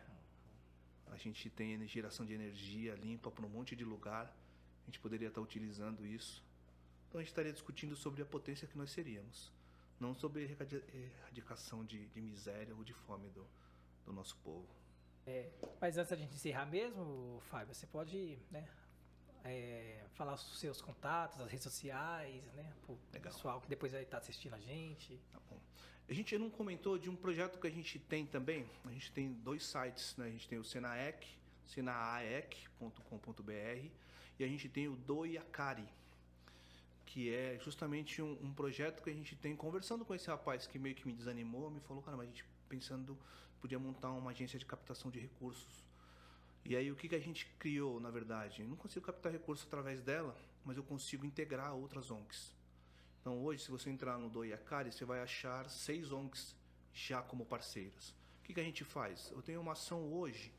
A gente tem geração de energia limpa para um monte de lugar, a gente poderia estar utilizando isso. Então a gente estaria discutindo sobre a potência que nós seríamos, não sobre erradicação de miséria ou de fome do nosso povo. Mas antes da gente encerrar mesmo, Fábio, você pode, né, falar os seus contatos, as redes sociais, né, pro Legal. pessoal que depois vai estar assistindo a gente. Tá bom. A gente não comentou de um projeto que a gente tem também. A gente tem 2 sites, né? A gente tem o Senaec, senaec.com.br, e a gente tem o Doiacari, que é justamente um projeto que a gente tem, conversando com esse rapaz que meio que me desanimou, me falou, cara, mas a gente pensando, podia montar uma agência de captação de recursos. E aí o que a gente criou, na verdade? Eu não consigo captar recursos através dela, mas eu consigo integrar outras ONGs. Então hoje, se você entrar no Doiacari, você vai achar 6 ONGs já como parceiras. O que a gente faz? Eu tenho uma ação hoje,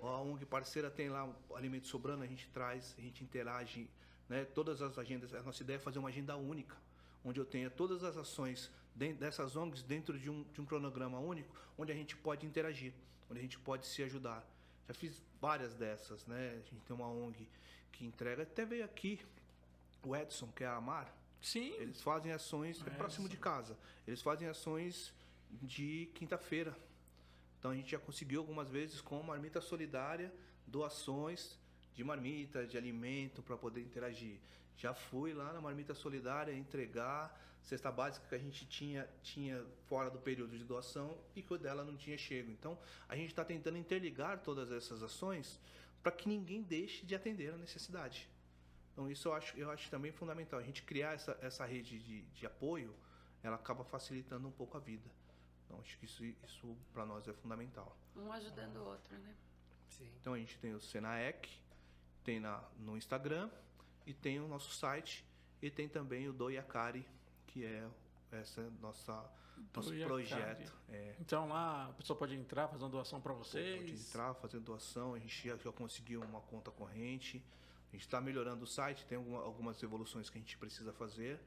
a ONG parceira tem lá o alimento sobrando, a gente traz, a gente interage, né, todas as agendas. A nossa ideia é fazer uma agenda única, onde eu tenha todas as ações dessas ONGs dentro de um cronograma único, onde a gente pode interagir, onde a gente pode se ajudar. Já fiz várias dessas, né? A gente tem uma ONG que entrega, até veio aqui o Edson, que é a Amar. Sim. Eles fazem ações, é próximo de casa, eles fazem ações de quinta-feira. Então a gente já conseguiu algumas vezes com marmita solidária, doações de marmita, de alimento para poder interagir. Já fui lá na marmita solidária entregar cesta básica que a gente tinha fora do período de doação e que o dela não tinha chego. Então a gente está tentando interligar todas essas ações para que ninguém deixe de atender a necessidade. Então isso eu acho também fundamental. A gente criar essa rede de apoio, ela acaba facilitando um pouco a vida. Então acho que isso para nós é fundamental. Um ajudando o outro, né? Sim. Então a gente tem o Senaec, tem no Instagram e tem o nosso site e tem também o Doiacari, que é nosso Doiacari. projeto. Então lá a pessoa pode entrar, fazer uma doação para vocês. Pode entrar, fazer doação, a gente já conseguiu uma conta corrente. A gente está melhorando o site, tem algumas evoluções que a gente precisa fazer,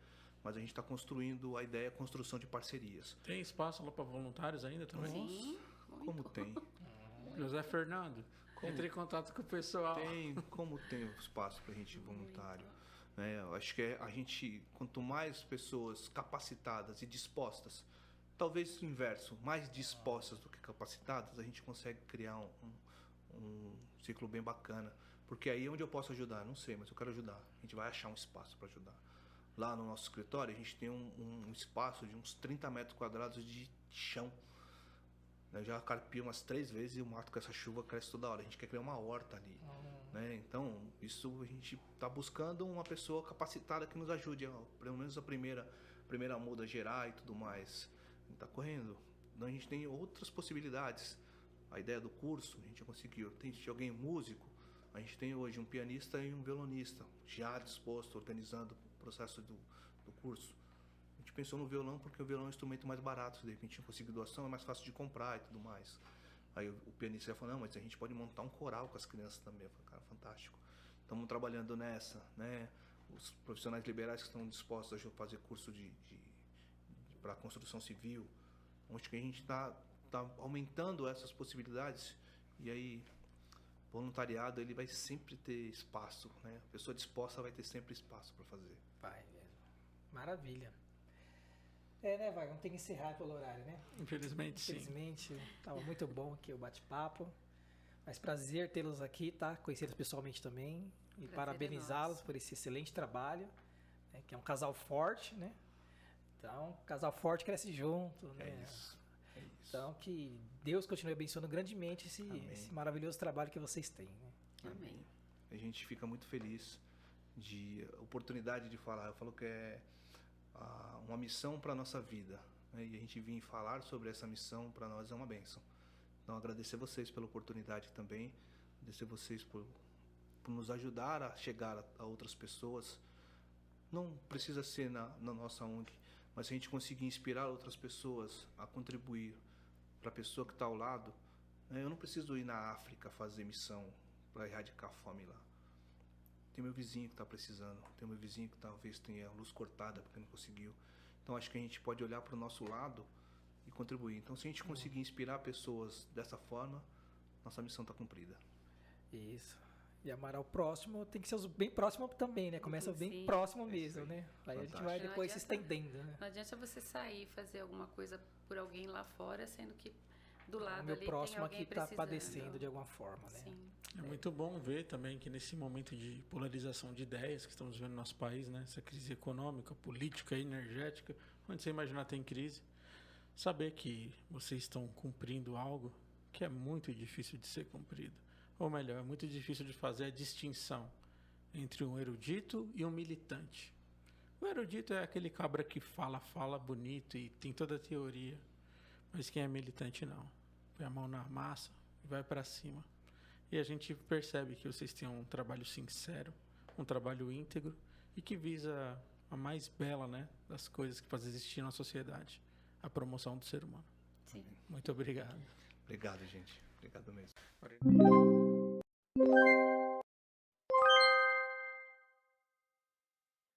mas a gente está construindo a ideia, construção de parcerias. Tem espaço lá para voluntários ainda também? Sim, muito. Como tem? José Fernando, entre em contato com o pessoal. Como tem espaço para a gente voluntário. Eu acho que a gente, quanto mais pessoas capacitadas e dispostas, talvez o inverso, mais dispostas do que capacitadas, a gente consegue criar um ciclo bem bacana. Porque aí onde eu posso ajudar? Não sei, mas eu quero ajudar. A gente vai achar um espaço para ajudar. Lá no nosso escritório, a gente tem um espaço de uns 30 metros quadrados de chão. Eu já carpi umas 3 vezes e o mato com essa chuva cresce toda hora. A gente quer criar uma horta ali. Né? Então, isso a gente está buscando uma pessoa capacitada que nos ajude, pelo menos a primeira muda gerar e tudo mais. Está correndo. Então, a gente tem outras possibilidades. A ideia do curso, a gente já conseguiu. Tem alguém músico, a gente tem hoje um pianista e um violonista já disposto, organizando o processo do curso. A gente pensou no violão porque o violão é um instrumento mais barato, de repente a gente conseguiu doação, é mais fácil de comprar e tudo mais. Aí o pianista já falou, não, mas a gente pode montar um coral com as crianças também. Eu falei, cara, fantástico. Estamos trabalhando nessa, né? Os profissionais liberais que estão dispostos a fazer curso para construção civil. Acho que a gente está aumentando essas possibilidades e aí voluntariado ele vai sempre ter espaço, né? A pessoa disposta vai ter sempre espaço para fazer. Vai mesmo. Maravilha. Né, Vai? Vamos ter que encerrar pelo horário, né? Infelizmente, sim. Infelizmente, estava muito bom aqui o bate-papo. Mas prazer tê-los aqui, tá? Conhecê-los pessoalmente também. E Prazer parabenizá-los é nosso. por esse excelente trabalho, né? Que é um casal forte, né? Então, casal forte cresce junto, né? É isso. Então, que Deus continue abençoando grandemente Amém. esse maravilhoso trabalho que vocês têm, né? Amém. A gente fica muito feliz de oportunidade de falar. Eu falo que é uma missão para a nossa vida, né? E a gente vir falar sobre essa missão para nós é uma bênção. Então agradecer vocês pela oportunidade também, agradecer vocês por nos ajudar a chegar a outras pessoas. Não precisa ser na nossa ONG, mas se a gente conseguir inspirar outras pessoas a contribuir para a pessoa que está ao lado, né? Eu não preciso ir na África fazer missão para erradicar a fome lá. Tem meu vizinho que está precisando, tem meu vizinho que talvez tenha a luz cortada porque não conseguiu. Então acho que a gente pode olhar para o nosso lado e contribuir. Então se a gente conseguir inspirar pessoas dessa forma, nossa missão está cumprida. Isso. E amar ao próximo tem que ser bem próximo também, né? Começa bem Sim. próximo mesmo, né? Aí a gente Fantástico. vai Não depois se adianta- estendendo, né? Não adianta você sair e fazer alguma coisa por alguém lá fora, sendo que do lado O meu ali próximo tem alguém aqui tá precisando. padecendo de alguma forma, né? Sim. É muito bom ver também que nesse momento de polarização de ideias que estamos vivendo no nosso país, né? Essa crise econômica, política, energética, onde você imaginar tem crise, saber que vocês estão cumprindo algo que é muito difícil de ser cumprido. Ou melhor, é muito difícil de fazer a distinção entre um erudito e um militante. O erudito é aquele cabra que fala bonito e tem toda a teoria. Mas quem é militante não. Põe a mão na massa e vai para cima. E a gente percebe que vocês têm um trabalho sincero, um trabalho íntegro e que visa a mais bela, né, das coisas que fazem existir na sociedade, a promoção do ser humano. Sim. Muito obrigado. Obrigado, gente. Obrigado mesmo.